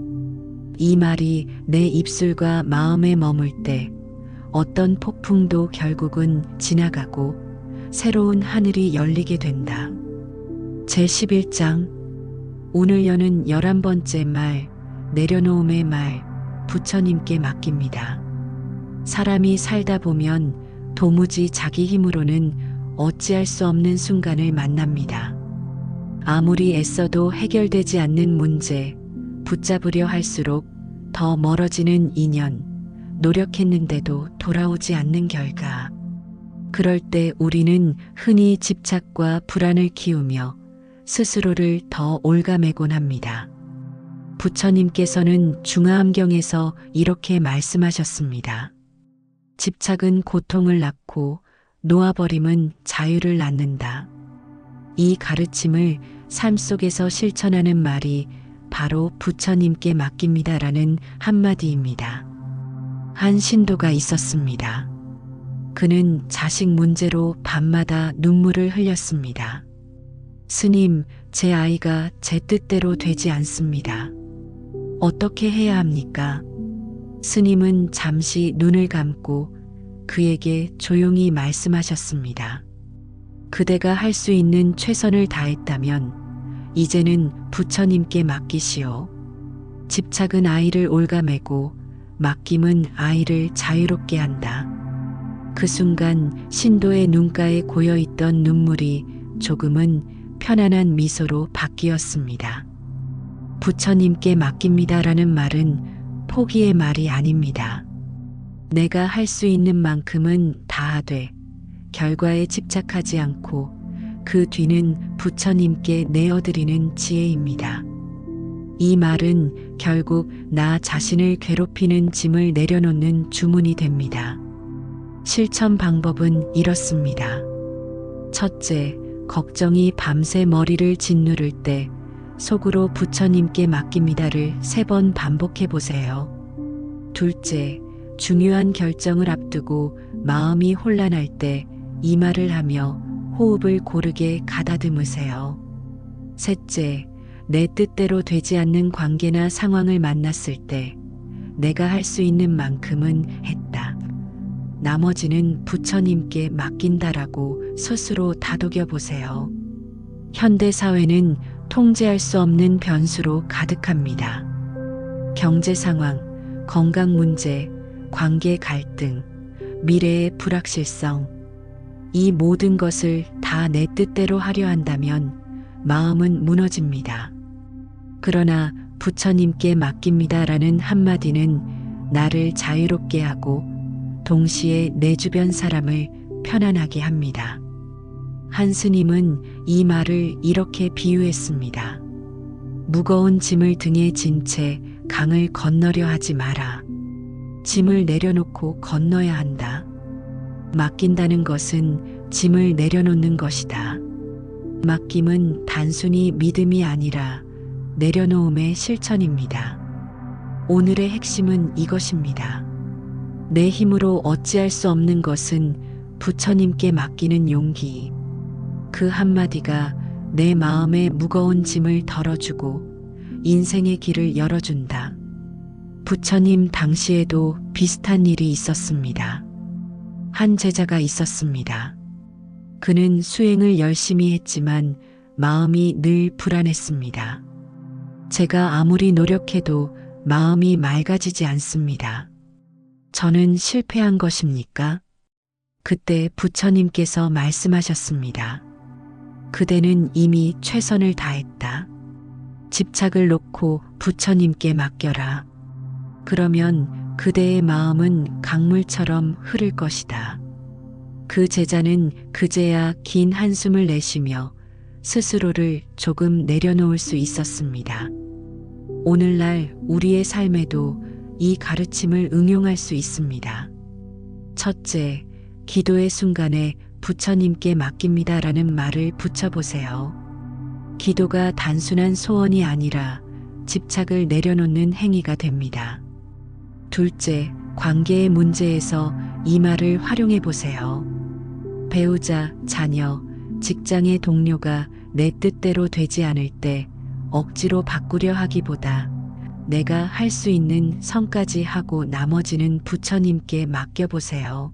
이 말이 내 입술과 마음에 머물 때 어떤 폭풍도 결국은 지나가고 새로운 하늘이 열리게 된다. 제11장 오늘 여는 11번째 말 내려놓음의 말 부처님께 맡깁니다. 사람이 살다 보면 도무지 자기 힘으로는 어찌할 수 없는 순간을 만납니다. 아무리 애써도 해결되지 않는 문제, 붙잡으려 할수록 더 멀어지는 인연, 노력했는데도 돌아오지 않는 결과. 그럴 때 우리는 흔히 집착과 불안을 키우며 스스로를 더 올가매곤 합니다. 부처님께서는 중화암경에서 이렇게 말씀하셨습니다. 집착은 고통을 낳고 놓아버림은 자유를 낳는다. 이 가르침을 삶 속에서 실천하는 말이 바로 부처님께 맡깁니다라는 한마디입니다. 한 신도가 있었습니다. 그는 자식 문제로 밤마다 눈물을 흘렸습니다. 스님, 제 아이가 제 뜻대로 되지 않습니다. 어떻게 해야 합니까? 스님은 잠시 눈을 감고 그에게 조용히 말씀하셨습니다. 그대가 할 수 있는 최선을 다했다면 이제는 부처님께 맡기시오. 집착은 아이를 올가매고 맡김은 아이를 자유롭게 한다. 그 순간 신도의 눈가에 고여있던 눈물이 조금은 편안한 미소로 바뀌었습니다. 부처님께 맡깁니다라는 말은 포기의 말이 아닙니다. 내가 할 수 있는 만큼은 다하되 결과에 집착하지 않고 그 뒤는 부처님께 내어드리는 지혜입니다. 이 말은 결국 나 자신을 괴롭히는 짐을 내려놓는 주문이 됩니다. 실천 방법은 이렇습니다. 첫째, 걱정이 밤새 머리를 짓누를 때 속으로 부처님께 맡깁니다를 3번 반복해 보세요. 둘째, 중요한 결정을 앞두고 마음이 혼란할 때 이 말을 하며 호흡을 고르게 가다듬으세요. 셋째, 내 뜻대로 되지 않는 관계나 상황을 만났을 때 내가 할 수 있는 만큼은 했다. 나머지는 부처님께 맡긴다라고 스스로 다독여 보세요. 현대 사회는 통제할 수 없는 변수로 가득합니다. 경제 상황, 건강 문제, 관계 갈등, 미래의 불확실성. 이 모든 것을 다 내 뜻대로 하려 한다면 마음은 무너집니다. 그러나 부처님께 맡깁니다라는 한마디는 나를 자유롭게 하고 동시에 내 주변 사람을 편안하게 합니다. 한 스님은 이 말을 이렇게 비유했습니다. 무거운 짐을 등에 진 채 강을 건너려 하지 마라. 짐을 내려놓고 건너야 한다. 맡긴다는 것은 짐을 내려놓는 것이다. 맡김은 단순히 믿음이 아니라 내려놓음의 실천입니다. 오늘의 핵심은 이것입니다. 내 힘으로 어찌할 수 없는 것은 부처님께 맡기는 용기. 그 한마디가 내 마음의 무거운 짐을 덜어주고 인생의 길을 열어준다. 부처님 당시에도 비슷한 일이 있었습니다. 한 제자가 있었습니다. 그는 수행을 열심히 했지만 마음이 늘 불안했습니다. 제가 아무리 노력해도 마음이 맑아지지 않습니다. 저는 실패한 것입니까? 그때 부처님께서 말씀하셨습니다. 그대는 이미 최선을 다했다. 집착을 놓고 부처님께 맡겨라. 그러면 그대의 마음은 강물처럼 흐를 것이다. 그 제자는 그제야 긴 한숨을 내쉬며 스스로를 조금 내려놓을 수 있었습니다. 오늘날 우리의 삶에도 이 가르침을 응용할 수 있습니다. 첫째, 기도의 순간에 부처님께 맡깁니다라는 말을 붙여보세요. 기도가 단순한 소원이 아니라 집착을 내려놓는 행위가 됩니다. 둘째, 관계의 문제에서 이 말을 활용해 보세요. 배우자, 자녀, 직장의 동료가 내 뜻대로 되지 않을 때 억지로 바꾸려 하기보다 내가 할 수 있는 선까지 하고 나머지는 부처님께 맡겨보세요.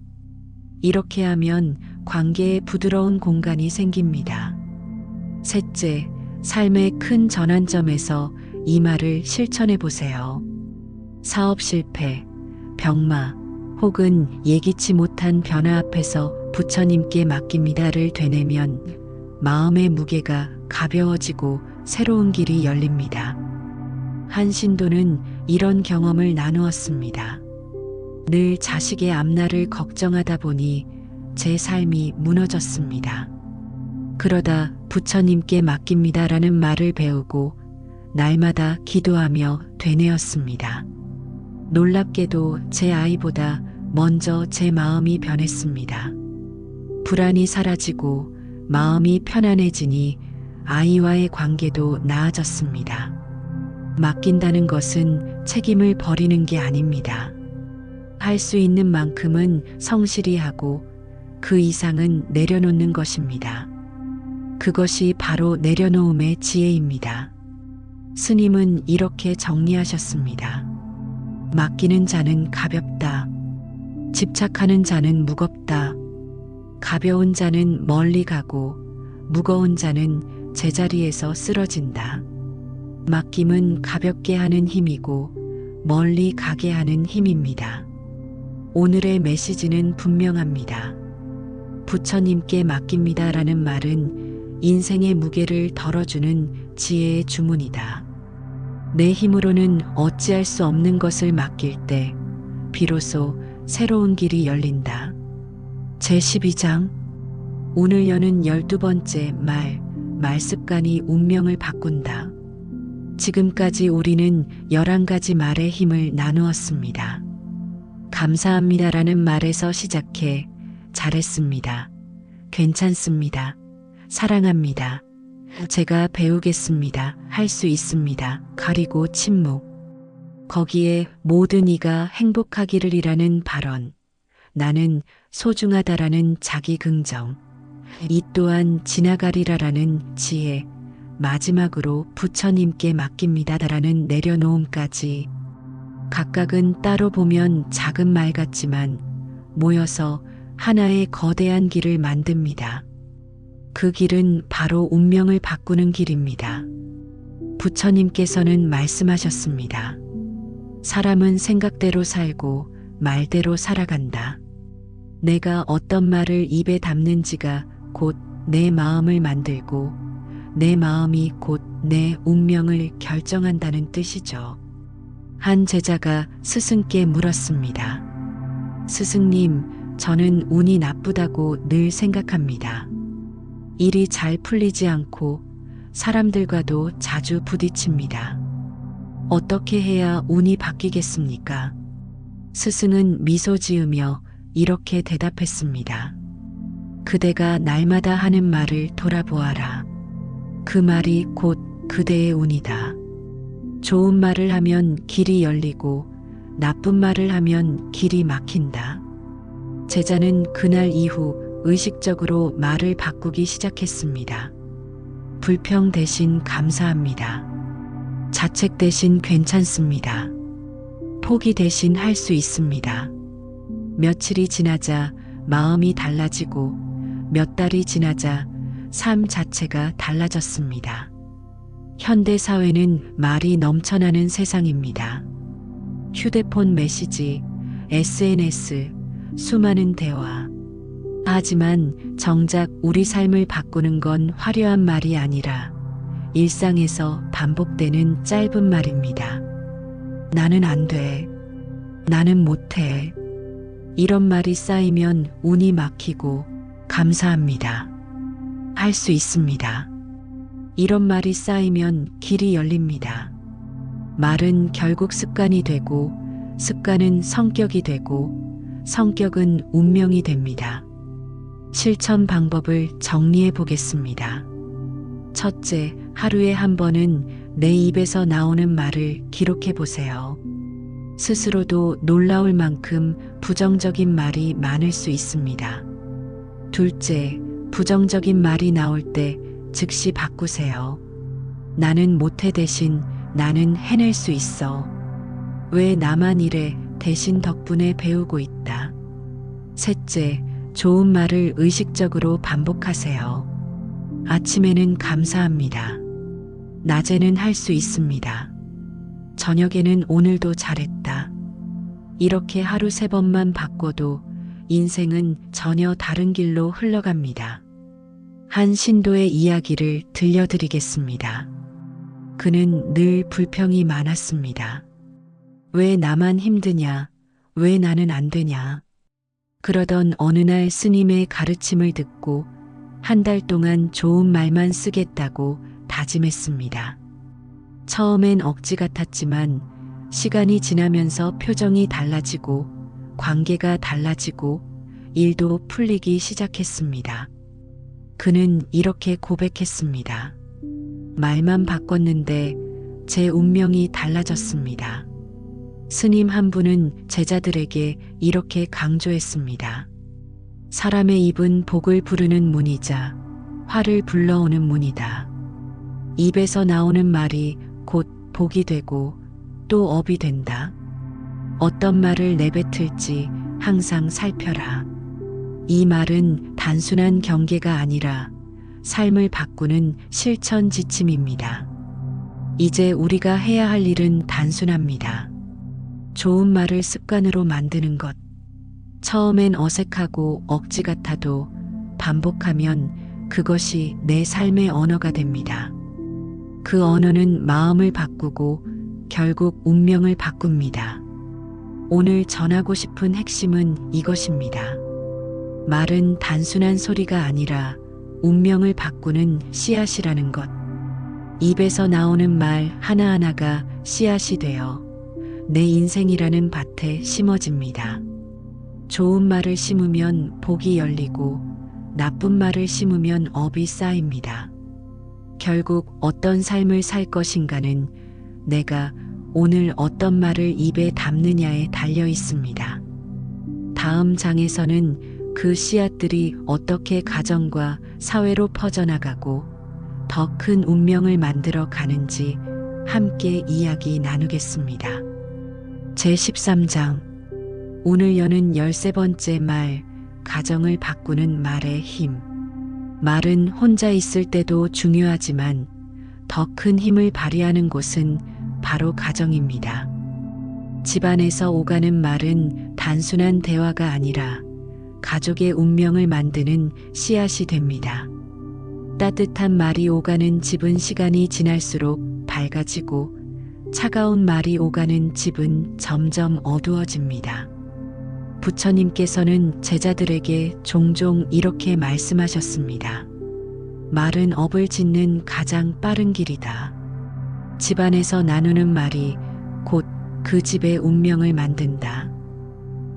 이렇게 하면 관계에 부드러운 공간이 생깁니다. 셋째, 삶의 큰 전환점에서 이 말을 실천해 보세요. 사업 실패, 병마, 혹은 예기치 못한 변화 앞에서 부처님께 맡깁니다를 되뇌면 마음의 무게가 가벼워지고 새로운 길이 열립니다. 한 신도는 이런 경험을 나누었습니다. 늘 자식의 앞날을 걱정하다 보니 제 삶이 무너졌습니다. 그러다 부처님께 맡깁니다라는 말을 배우고 날마다 기도하며 되뇌었습니다. 놀랍게도 제 아이보다 먼저 제 마음이 변했습니다. 불안이 사라지고 마음이 편안해지니 아이와의 관계도 나아졌습니다. 맡긴다는 것은 책임을 버리는 게 아닙니다. 할 수 있는 만큼은 성실히 하고 그 이상은 내려놓는 것입니다. 그것이 바로 내려놓음의 지혜입니다. 스님은 이렇게 정리하셨습니다. 맡기는 자는 가볍다. 집착하는 자는 무겁다. 가벼운 자는 멀리 가고 무거운 자는 제자리에서 쓰러진다. 맡김은 가볍게 하는 힘이고 멀리 가게 하는 힘입니다. 오늘의 메시지는 분명합니다. 부처님께 맡깁니다라는 말은 인생의 무게를 덜어주는 지혜의 주문이다. 내 힘으로는 어찌할 수 없는 것을 맡길 때 비로소 새로운 길이 열린다. 제12장 오늘 여는 12번째 말습관이 운명을 바꾼다. 지금까지 우리는 11가지 말의 힘을 나누었습니다. 감사합니다라는 말에서 시작해 잘했습니다. 괜찮습니다. 사랑합니다. 제가 배우겠습니다. 할 수 있습니다. 가리고 침묵. 거기에 모든 이가 행복하기를이라는 발언. 나는 소중하다라는 자기 긍정. 이 또한 지나가리라라는 지혜. 마지막으로 부처님께 맡깁니다라는 내려놓음까지. 각각은 따로 보면 작은 말 같지만 모여서 하나의 거대한 길을 만듭니다. 그 길은 바로 운명을 바꾸는 길입니다. 부처님께서는 말씀하셨습니다. 사람은 생각대로 살고 말대로 살아간다. 내가 어떤 말을 입에 담는지가 곧 내 마음을 만들고 내 마음이 곧 내 운명을 결정한다는 뜻이죠. 한 제자가 스승께 물었습니다. 스승님, 저는 운이 나쁘다고 늘 생각합니다. 일이 잘 풀리지 않고 사람들과도 자주 부딪힙니다. 어떻게 해야 운이 바뀌겠습니까? 스승은 미소 지으며 이렇게 대답했습니다. 그대가 날마다 하는 말을 돌아보아라. 그 말이 곧 그대의 운이다. 좋은 말을 하면 길이 열리고 나쁜 말을 하면 길이 막힌다. 제자는 그날 이후 의식적으로 말을 바꾸기 시작했습니다. 불평 대신 감사합니다. 자책 대신 괜찮습니다. 포기 대신 할 수 있습니다. 며칠이 지나자 마음이 달라지고 몇 달이 지나자 삶 자체가 달라졌습니다. 현대 사회는 말이 넘쳐나는 세상입니다. 휴대폰 메시지, SNS, 수많은 대화. 하지만 정작 우리 삶을 바꾸는 건 화려한 말이 아니라 일상에서 반복되는 짧은 말입니다. 나는 안 돼. 나는 못해. 이런 말이 쌓이면 운이 막히고 감사합니다. 할 수 있습니다. 이런 말이 쌓이면 길이 열립니다. 말은 결국 습관이 되고, 습관은 성격이 되고, 성격은 운명이 됩니다. 실천 방법을 정리해 보겠습니다. 첫째, 하루에 한 번은 내 입에서 나오는 말을 기록해 보세요. 스스로도 놀라울 만큼 부정적인 말이 많을 수 있습니다. 둘째, 부정적인 말이 나올 때 즉시 바꾸세요. 나는 못해 대신 나는 해낼 수 있어. 왜 나만 이래 대신 덕분에 배우고 있다. 셋째, 좋은 말을 의식적으로 반복하세요. 아침에는 감사합니다. 낮에는 할 수 있습니다. 저녁에는 오늘도 잘했다. 이렇게 하루 3번만 바꿔도 인생은 전혀 다른 길로 흘러갑니다. 한 신도의 이야기를 들려드리겠습니다. 그는 늘 불평이 많았습니다. 왜 나만 힘드냐? 왜 나는 안 되냐? 그러던 어느 날 스님의 가르침을 듣고 1달 동안 좋은 말만 쓰겠다고 다짐했습니다. 처음엔 억지 같았지만 시간이 지나면서 표정이 달라지고 관계가 달라지고 일도 풀리기 시작했습니다. 그는 이렇게 고백했습니다. 말만 바꿨는데 제 운명이 달라졌습니다. 스님 한 분은 제자들에게 이렇게 강조했습니다. 사람의 입은 복을 부르는 문이자 화를 불러오는 문이다. 입에서 나오는 말이 곧 복이 되고 또 업이 된다. 어떤 말을 내뱉을지 항상 살펴라. 이 말은 단순한 경계가 아니라 삶을 바꾸는 실천 지침입니다. 이제 우리가 해야 할 일은 단순합니다. 좋은 말을 습관으로 만드는 것. 처음엔 어색하고 억지 같아도 반복하면 그것이 내 삶의 언어가 됩니다. 그 언어는 마음을 바꾸고 결국 운명을 바꿉니다. 오늘 전하고 싶은 핵심은 이것입니다. 말은 단순한 소리가 아니라 운명을 바꾸는 씨앗이라는 것. 입에서 나오는 말 하나하나가 씨앗이 되어 내 인생이라는 밭에 심어집니다. 좋은 말을 심으면 복이 열리고 나쁜 말을 심으면 업이 쌓입니다. 결국 어떤 삶을 살 것인가는 내가 오늘 어떤 말을 입에 담느냐에 달려 있습니다. 다음 장에서는 그 씨앗들이 어떻게 가정과 사회로 퍼져나가고 더 큰 운명을 만들어 가는지 함께 이야기 나누겠습니다. 제13장 오늘 여는 13번째 말, 가정을 바꾸는 말의 힘. 말은 혼자 있을 때도 중요하지만 더 큰 힘을 발휘하는 곳은 바로 가정입니다. 집안에서 오가는 말은 단순한 대화가 아니라 가족의 운명을 만드는 씨앗이 됩니다. 따뜻한 말이 오가는 집은 시간이 지날수록 밝아지고 차가운 말이 오가는 집은 점점 어두워집니다. 부처님께서는 제자들에게 종종 이렇게 말씀하셨습니다. 말은 업을 짓는 가장 빠른 길이다. 집안에서 나누는 말이 곧 그 집의 운명을 만든다.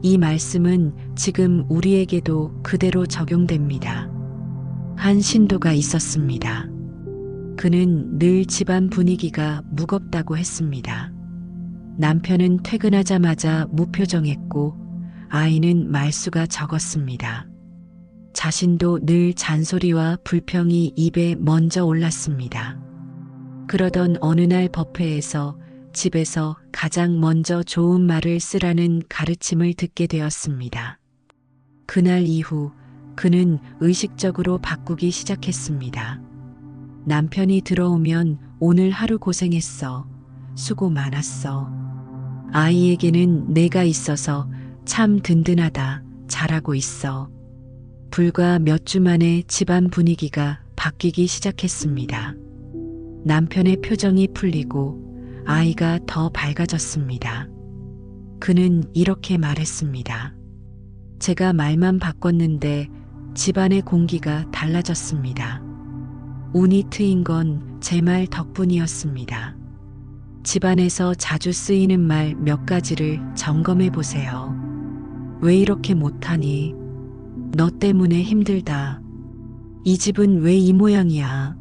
이 말씀은 지금 우리에게도 그대로 적용됩니다. 한 신도가 있었습니다. 그는 늘 집안 분위기가 무겁다고 했습니다. 남편은 퇴근하자마자 무표정했고 아이는 말수가 적었습니다. 자신도 늘 잔소리와 불평이 입에 먼저 올랐습니다. 그러던 어느 날 법회에서 집에서 가장 먼저 좋은 말을 쓰라는 가르침을 듣게 되었습니다. 그날 이후 그는 의식적으로 바꾸기 시작했습니다. 남편이 들어오면 오늘 하루 고생했어. 수고 많았어. 아이에게는 내가 있어서 참 든든하다. 잘하고 있어. 불과 몇 주 만에 집안 분위기가 바뀌기 시작했습니다. 남편의 표정이 풀리고 아이가 더 밝아졌습니다. 그는 이렇게 말했습니다. 제가 말만 바꿨는데 집안의 공기가 달라졌습니다. 운이 트인 건 제 말 덕분이었습니다. 집안에서 자주 쓰이는 말 몇 가지를 점검해 보세요. 왜 이렇게 못하니? 너 때문에 힘들다. 이 집은 왜 이 모양이야?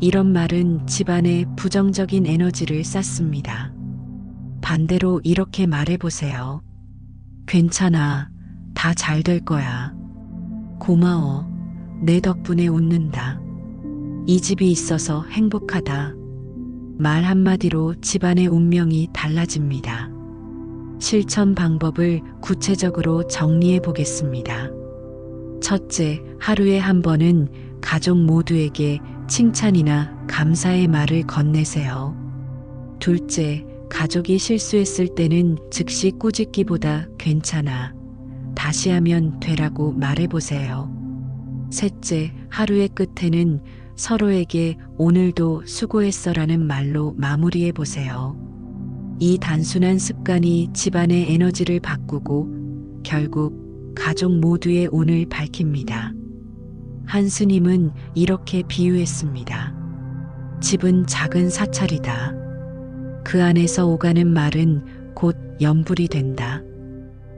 이런 말은 집안에 부정적인 에너지를 쌌습니다. 반대로 이렇게 말해 보세요. 괜찮아. 다 잘 될 거야. 고마워. 내 덕분에 웃는다. 이 집이 있어서 행복하다. 말 한마디로 집안의 운명이 달라집니다. 실천 방법을 구체적으로 정리해 보겠습니다. 첫째, 하루에 한 번은 가족 모두에게 칭찬이나 감사의 말을 건네세요. 둘째, 가족이 실수했을 때는 즉시 꾸짖기보다 괜찮아. 다시 하면 되라고 말해보세요. 셋째, 하루의 끝에는 서로에게 오늘도 수고했어라는 말로 마무리해보세요. 이 단순한 습관이 집안의 에너지를 바꾸고 결국 가족 모두의 운을 밝힙니다. 한 스님은 이렇게 비유했습니다. 집은 작은 사찰이다. 그 안에서 오가는 말은 곧 연불이 된다.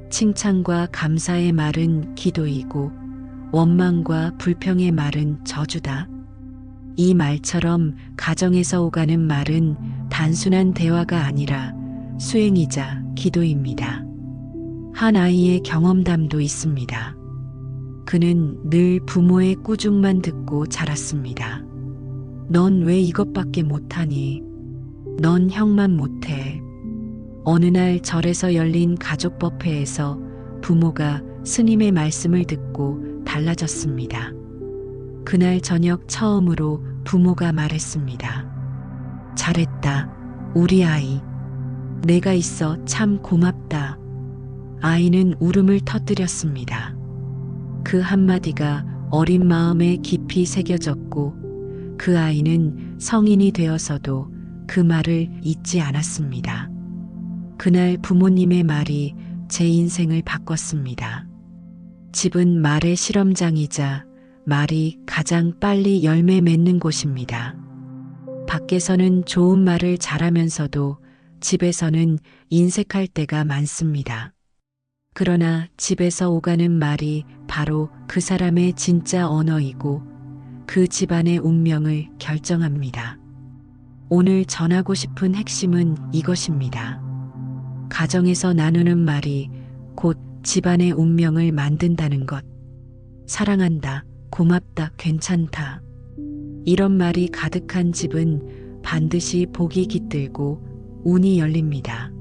칭찬과 감사의 말은 기도이고 원망과 불평의 말은 저주다. 이 말처럼 가정에서 오가는 말은 단순한 대화가 아니라 수행이자 기도입니다. 한 아이의 경험담도 있습니다. 그는 늘 부모의 꾸중만 듣고 자랐습니다. 넌 왜 이것밖에 못하니? 넌 형만 못해. 어느 날 절에서 열린 가족법회에서 부모가 스님의 말씀을 듣고 달라졌습니다. 그날 저녁 처음으로 부모가 말했습니다. 잘했다, 우리 아이. 내가 있어 참 고맙다. 아이는 울음을 터뜨렸습니다. 그 한마디가 어린 마음에 깊이 새겨졌고 그 아이는 성인이 되어서도 그 말을 잊지 않았습니다. 그날 부모님의 말이 제 인생을 바꿨습니다. 집은 말의 실험장이자 말이 가장 빨리 열매 맺는 곳입니다. 밖에서는 좋은 말을 잘하면서도 집에서는 인색할 때가 많습니다. 그러나 집에서 오가는 말이 바로 그 사람의 진짜 언어이고 그 집안의 운명을 결정합니다. 오늘 전하고 싶은 핵심은 이것입니다. 가정에서 나누는 말이 곧 집안의 운명을 만든다는 것. 사랑한다, 고맙다, 괜찮다. 이런 말이 가득한 집은 반드시 복이 깃들고 운이 열립니다.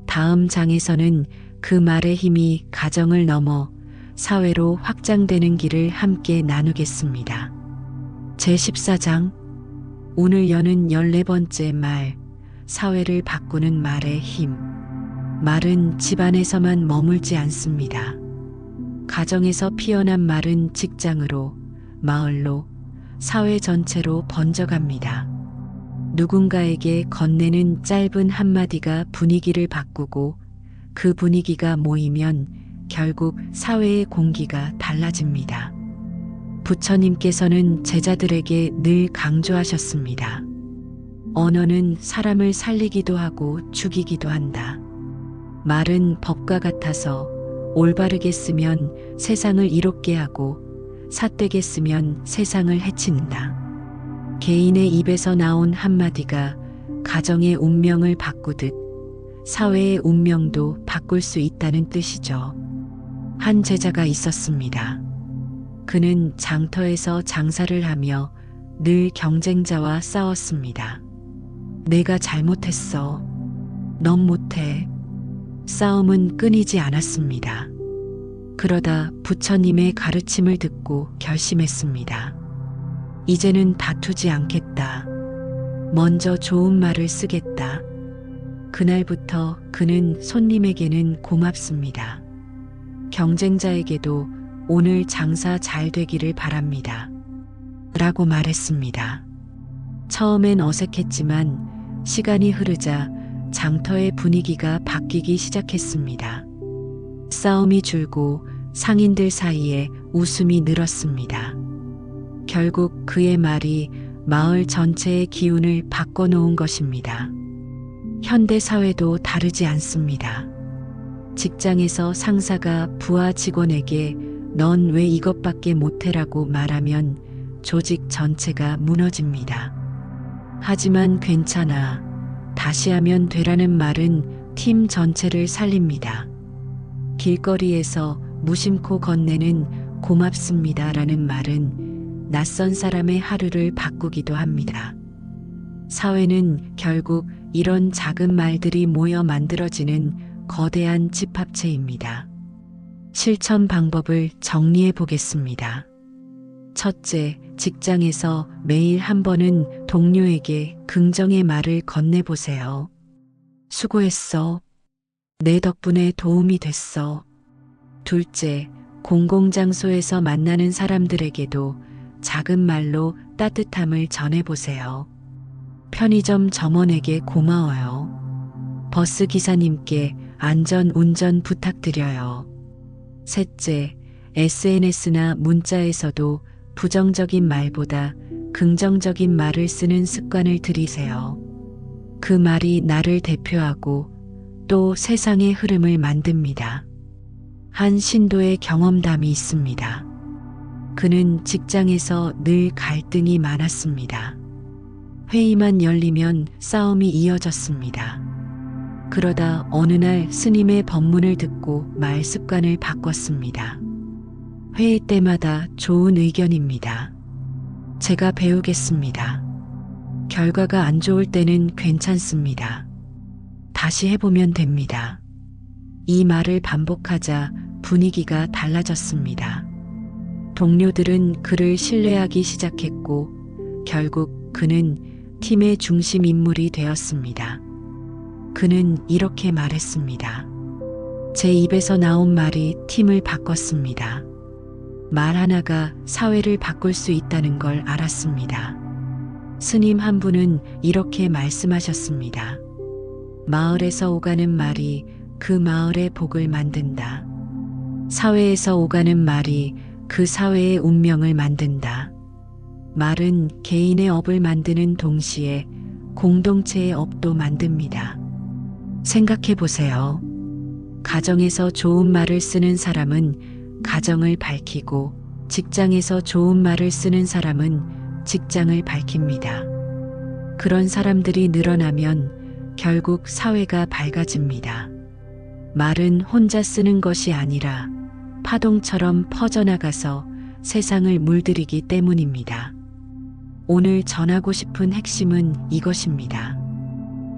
다음 장에서는 그 말의 힘이 가정을 넘어 사회로 확장되는 길을 함께 나누겠습니다. 제14장 운을 여는 14번째 말, 사회를 바꾸는 말의 힘. 말은 집안에서만 머물지 않습니다. 가정에서 피어난 말은 직장으로, 마을로, 사회 전체로 번져갑니다. 누군가에게 건네는 짧은 한마디가 분위기를 바꾸고 그 분위기가 모이면 결국 사회의 공기가 달라집니다. 부처님께서는 제자들에게 늘 강조하셨습니다. 언어는 사람을 살리기도 하고 죽이기도 한다. 말은 법과 같아서 올바르게 쓰면 세상을 이롭게 하고 삿되게 쓰면 세상을 해친다. 개인의 입에서 나온 한마디가 가정의 운명을 바꾸듯 사회의 운명도 바꿀 수 있다는 뜻이죠. 한 제자가 있었습니다. 그는 장터에서 장사를 하며 늘 경쟁자와 싸웠습니다. 내가 잘못했어. 넌 못해. 싸움은 끊이지 않았습니다. 그러다 부처님의 가르침을 듣고 결심했습니다. 이제는 다투지 않겠다. 먼저 좋은 말을 쓰겠다. 그날부터 그는 손님에게는 고맙습니다. 경쟁자에게도 오늘 장사 잘 되기를 바랍니다. 라고 말했습니다. 처음엔 어색했지만 시간이 흐르자 장터의 분위기가 바뀌기 시작했습니다. 싸움이 줄고 상인들 사이에 웃음이 늘었습니다. 결국 그의 말이 마을 전체의 기운을 바꿔놓은 것입니다. 현대 사회도 다르지 않습니다. 직장에서 상사가 부하 직원에게 넌 왜 이것밖에 못해라고 말하면 조직 전체가 무너집니다. 하지만 괜찮아, 다시 하면 되라는 말은 팀 전체를 살립니다. 길거리에서 무심코 건네는 고맙습니다라는 말은 낯선 사람의 하루를 바꾸기도 합니다. 사회는 결국 이런 작은 말들이 모여 만들어지는 거대한 집합체입니다. 실천 방법을 정리해 보겠습니다. 첫째, 직장에서 매일 한 번은 동료에게 긍정의 말을 건네보세요. 수고했어. 내 덕분에 도움이 됐어. 둘째, 공공장소에서 만나는 사람들에게도 작은 말로 따뜻함을 전해보세요. 편의점 점원에게 고마워요. 버스 기사님께 안전 운전 부탁드려요. 셋째, SNS나 문자에서도 부정적인 말보다 긍정적인 말을 쓰는 습관을 들이세요. 그 말이 나를 대표하고 또 세상의 흐름을 만듭니다. 한 신도의 경험담이 있습니다. 그는 직장에서 늘 갈등이 많았습니다. 회의만 열리면 싸움이 이어졌습니다. 그러다 어느 날 스님의 법문을 듣고 말 습관을 바꿨습니다. 회의 때마다 좋은 의견입니다. 제가 배우겠습니다. 결과가 안 좋을 때는 괜찮습니다. 다시 해보면 됩니다. 이 말을 반복하자 분위기가 달라졌습니다. 동료들은 그를 신뢰하기 시작했고 결국 그는 팀의 중심 인물이 되었습니다. 그는 이렇게 말했습니다. 제 입에서 나온 말이 팀을 바꿨습니다. 말 하나가 사회를 바꿀 수 있다는 걸 알았습니다. 스님 한 분은 이렇게 말씀하셨습니다. 마을에서 오가는 말이 그 마을의 복을 만든다. 사회에서 오가는 말이 그 사회의 운명을 만든다. 말은 개인의 업을 만드는 동시에 공동체의 업도 만듭니다. 생각해 보세요. 가정에서 좋은 말을 쓰는 사람은 가정을 밝히고 직장에서 좋은 말을 쓰는 사람은 직장을 밝힙니다. 그런 사람들이 늘어나면 결국 사회가 밝아집니다. 말은 혼자 쓰는 것이 아니라 파동처럼 퍼져나가서 세상을 물들이기 때문입니다. 오늘 전하고 싶은 핵심은 이것입니다.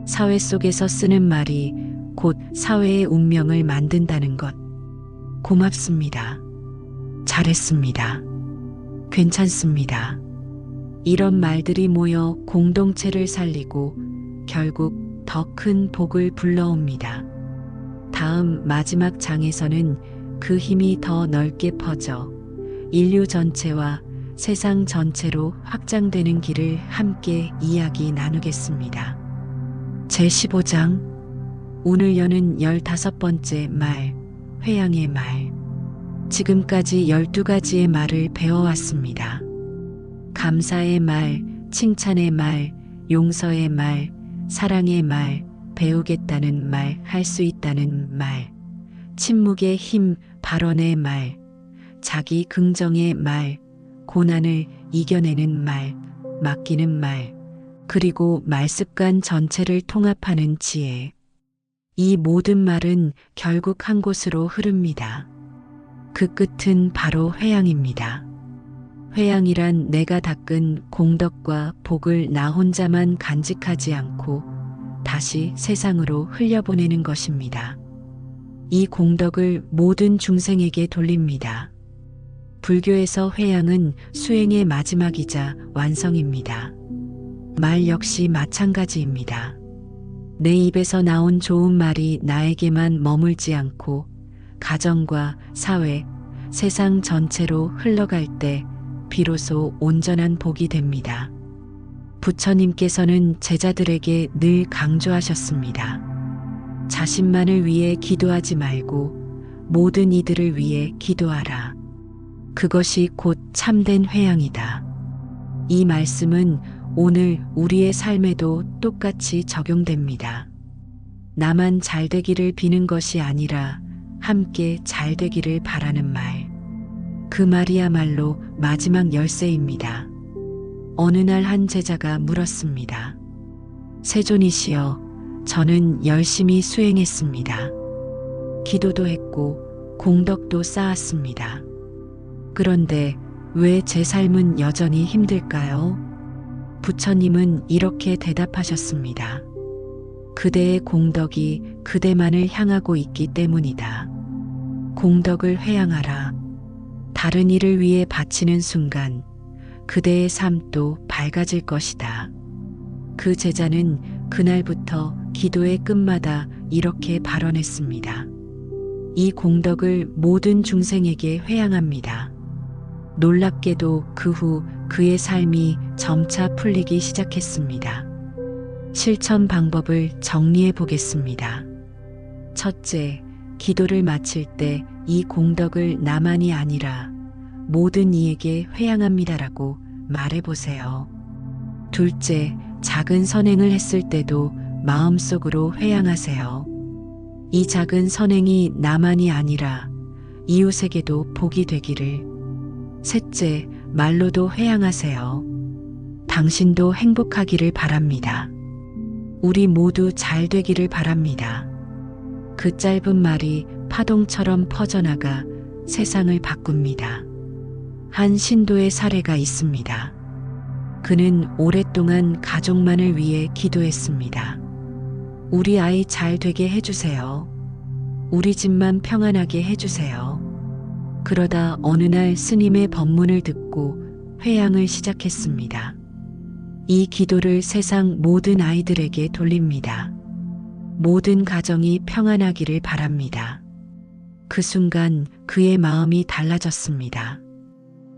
사회 속에서 쓰는 말이 곧 사회의 운명을 만든다는 것. 고맙습니다. 잘했습니다. 괜찮습니다. 이런 말들이 모여 공동체를 살리고 결국 더 큰 복을 불러옵니다. 다음 마지막 장에서는 그 힘이 더 넓게 퍼져 인류 전체와 세상 전체로 확장되는 길을 함께 이야기 나누겠습니다. 제15장 오늘 여는 15번째 말, 회양의 말. 지금까지 12가지의 말을 배워왔습니다. 감사의 말, 칭찬의 말, 용서의 말, 사랑의 말, 배우겠다는 말, 할 수 있다는 말, 침묵의 힘, 발언의 말, 자기 긍정의 말, 고난을 이겨내는 말, 맡기는 말, 그리고 말습관 전체를 통합하는 지혜. 이 모든 말은 결국 한 곳으로 흐릅니다. 그 끝은 바로 회양입니다. 회양이란 내가 닦은 공덕과 복을 나 혼자만 간직하지 않고 다시 세상으로 흘려보내는 것입니다. 이 공덕을 모든 중생에게 돌립니다. 불교에서 회양은 수행의 마지막이자 완성입니다. 말 역시 마찬가지입니다. 내 입에서 나온 좋은 말이 나에게만 머물지 않고 가정과 사회, 세상 전체로 흘러갈 때 비로소 온전한 복이 됩니다. 부처님께서는 제자들에게 늘 강조하셨습니다. 자신만을 위해 기도하지 말고 모든 이들을 위해 기도하라. 그것이 곧 참된 회양이다. 이 말씀은 오늘 우리의 삶에도 똑같이 적용됩니다. 나만 잘 되기를 비는 것이 아니라 함께 잘 되기를 바라는 말. 그 말이야말로 마지막 열쇠입니다. 어느 날 한 제자가 물었습니다. 세존이시여, 저는 열심히 수행했습니다. 기도도 했고 공덕도 쌓았습니다. 그런데 왜 제 삶은 여전히 힘들까요? 부처님은 이렇게 대답하셨습니다. 그대의 공덕이 그대만을 향하고 있기 때문이다. 공덕을 회양하라. 다른 이를 위해 바치는 순간 그대의 삶도 밝아질 것이다. 그 제자는 그날부터 기도의 끝마다 이렇게 발언했습니다. 이 공덕을 모든 중생에게 회양합니다. 놀랍게도 그 후 그의 삶이 점차 풀리기 시작했습니다. 실천 방법을 정리해 보겠습니다. 첫째, 기도를 마칠 때 이 공덕을 나만이 아니라 모든 이에게 회양합니다라고 말해 보세요. 둘째, 작은 선행을 했을 때도 마음속으로 회양하세요. 이 작은 선행이 나만이 아니라 이웃에게도 복이 되기를. 셋째, 말로도 회양하세요. 당신도 행복하기를 바랍니다. 우리 모두 잘 되기를 바랍니다. 그 짧은 말이 파동처럼 퍼져나가 세상을 바꿉니다. 한 신도의 사례가 있습니다. 그는 오랫동안 가족만을 위해 기도했습니다. 우리 아이 잘 되게 해주세요. 우리 집만 평안하게 해주세요. 그러다 어느 날 스님의 법문을 듣고 회양을 시작했습니다. 이 기도를 세상 모든 아이들에게 돌립니다. 모든 가정이 평안하기를 바랍니다. 그 순간 그의 마음이 달라졌습니다.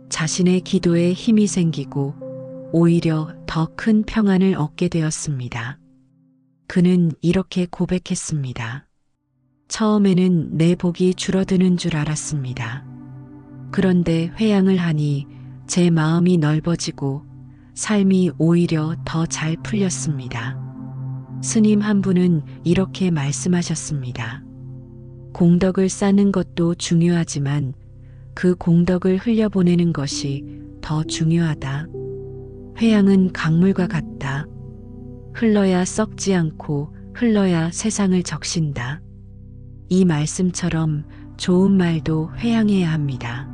자신의 기도에 힘이 생기고 오히려 더 큰 평안을 얻게 되었습니다. 그는 이렇게 고백했습니다. 처음에는 내 복이 줄어드는 줄 알았습니다. 그런데 회양을 하니 제 마음이 넓어지고 삶이 오히려 더 잘 풀렸습니다. 스님 한 분은 이렇게 말씀하셨습니다. 공덕을 쌓는 것도 중요하지만 그 공덕을 흘려보내는 것이 더 중요하다. 회양은 강물과 같다. 흘러야 썩지 않고 흘러야 세상을 적신다. 이 말씀처럼 좋은 말도 회양해야 합니다.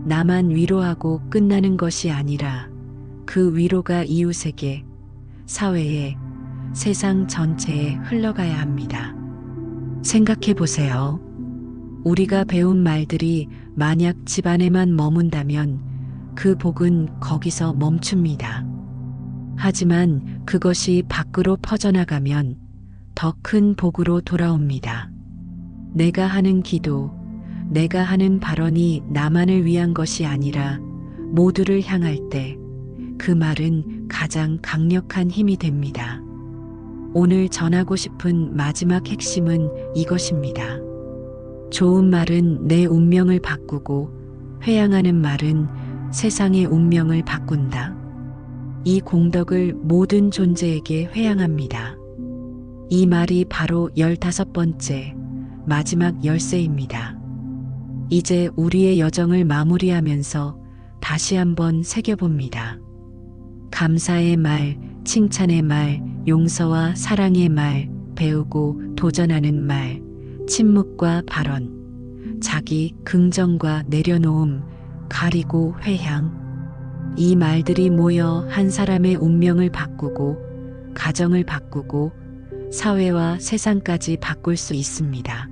나만 위로하고 끝나는 것이 아니라 그 위로가 이웃에게, 사회에, 세상 전체에 흘러가야 합니다. 생각해 보세요. 우리가 배운 말들이 만약 집안에만 머문다면 그 복은 거기서 멈춥니다. 하지만 그것이 밖으로 퍼져나가면 더 큰 복으로 돌아옵니다. 내가 하는 기도, 내가 하는 발언이 나만을 위한 것이 아니라 모두를 향할 때 그 말은 가장 강력한 힘이 됩니다. 오늘 전하고 싶은 마지막 핵심은 이것입니다. 좋은 말은 내 운명을 바꾸고 회양하는 말은 세상의 운명을 바꾼다. 이 공덕을 모든 존재에게 회양합니다. 이 말이 바로 15번째 마지막 열쇠입니다. 이제 우리의 여정을 마무리하면서 다시 한번 새겨봅니다. 감사의 말, 칭찬의 말, 용서와 사랑의 말, 배우고 도전하는 말, 침묵과 발언, 자기 긍정과 내려놓음, 가리고 회향. 이 말들이 모여 한 사람의 운명을 바꾸고 가정을 바꾸고 사회와 세상까지 바꿀 수 있습니다.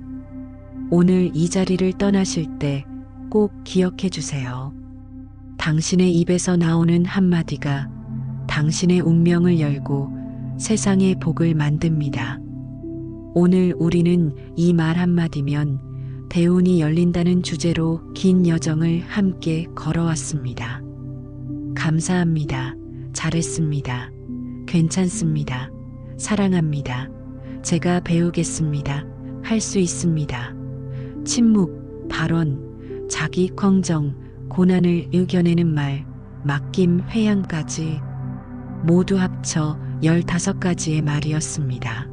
오늘 이 자리를 떠나실 때 꼭 기억해 주세요. 당신의 입에서 나오는 한마디가 당신의 운명을 열고 세상의 복을 만듭니다. 오늘 우리는 이 말 한마디면 대운이 열린다는 주제로 긴 여정을 함께 걸어왔습니다. 감사합니다. 잘했습니다. 괜찮습니다. 사랑합니다. 제가 배우겠습니다. 할 수 있습니다. 침묵, 발언, 자기 긍정, 고난을 이겨내는 말, 맡김, 회양까지 모두 합쳐 15가지의 말이었습니다.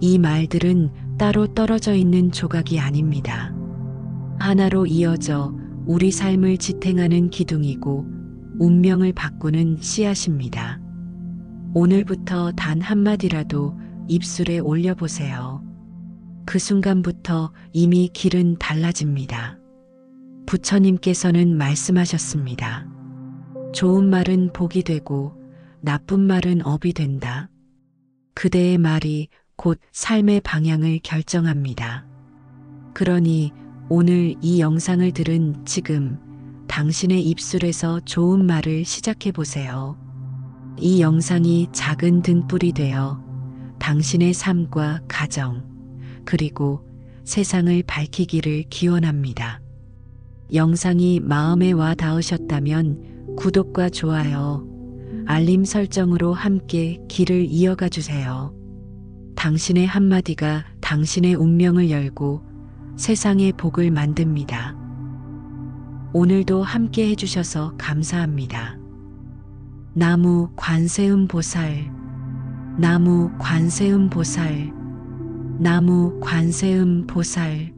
이 말들은 따로 떨어져 있는 조각이 아닙니다. 하나로 이어져 우리 삶을 지탱하는 기둥이고 운명을 바꾸는 씨앗입니다. 오늘부터 단 한마디라도 입술에 올려보세요. 그 순간부터 이미 길은 달라집니다. 부처님께서는 말씀하셨습니다. 좋은 말은 복이 되고 나쁜 말은 업이 된다. 그대의 말이 곧 삶의 방향을 결정합니다. 그러니 오늘 이 영상을 들은 지금 당신의 입술에서 좋은 말을 시작해 보세요. 이 영상이 작은 등불이 되어 당신의 삶과 가정, 그리고 세상을 밝히기를 기원합니다. 영상이 마음에 와 닿으셨다면 구독과 좋아요, 알림 설정으로 함께 길을 이어가 주세요. 당신의 한마디가 당신의 운명을 열고 세상의 복을 만듭니다. 오늘도 함께 해주셔서 감사합니다. 나무 관세음 보살, 나무 관세음 보살, 나무 관세음 보살.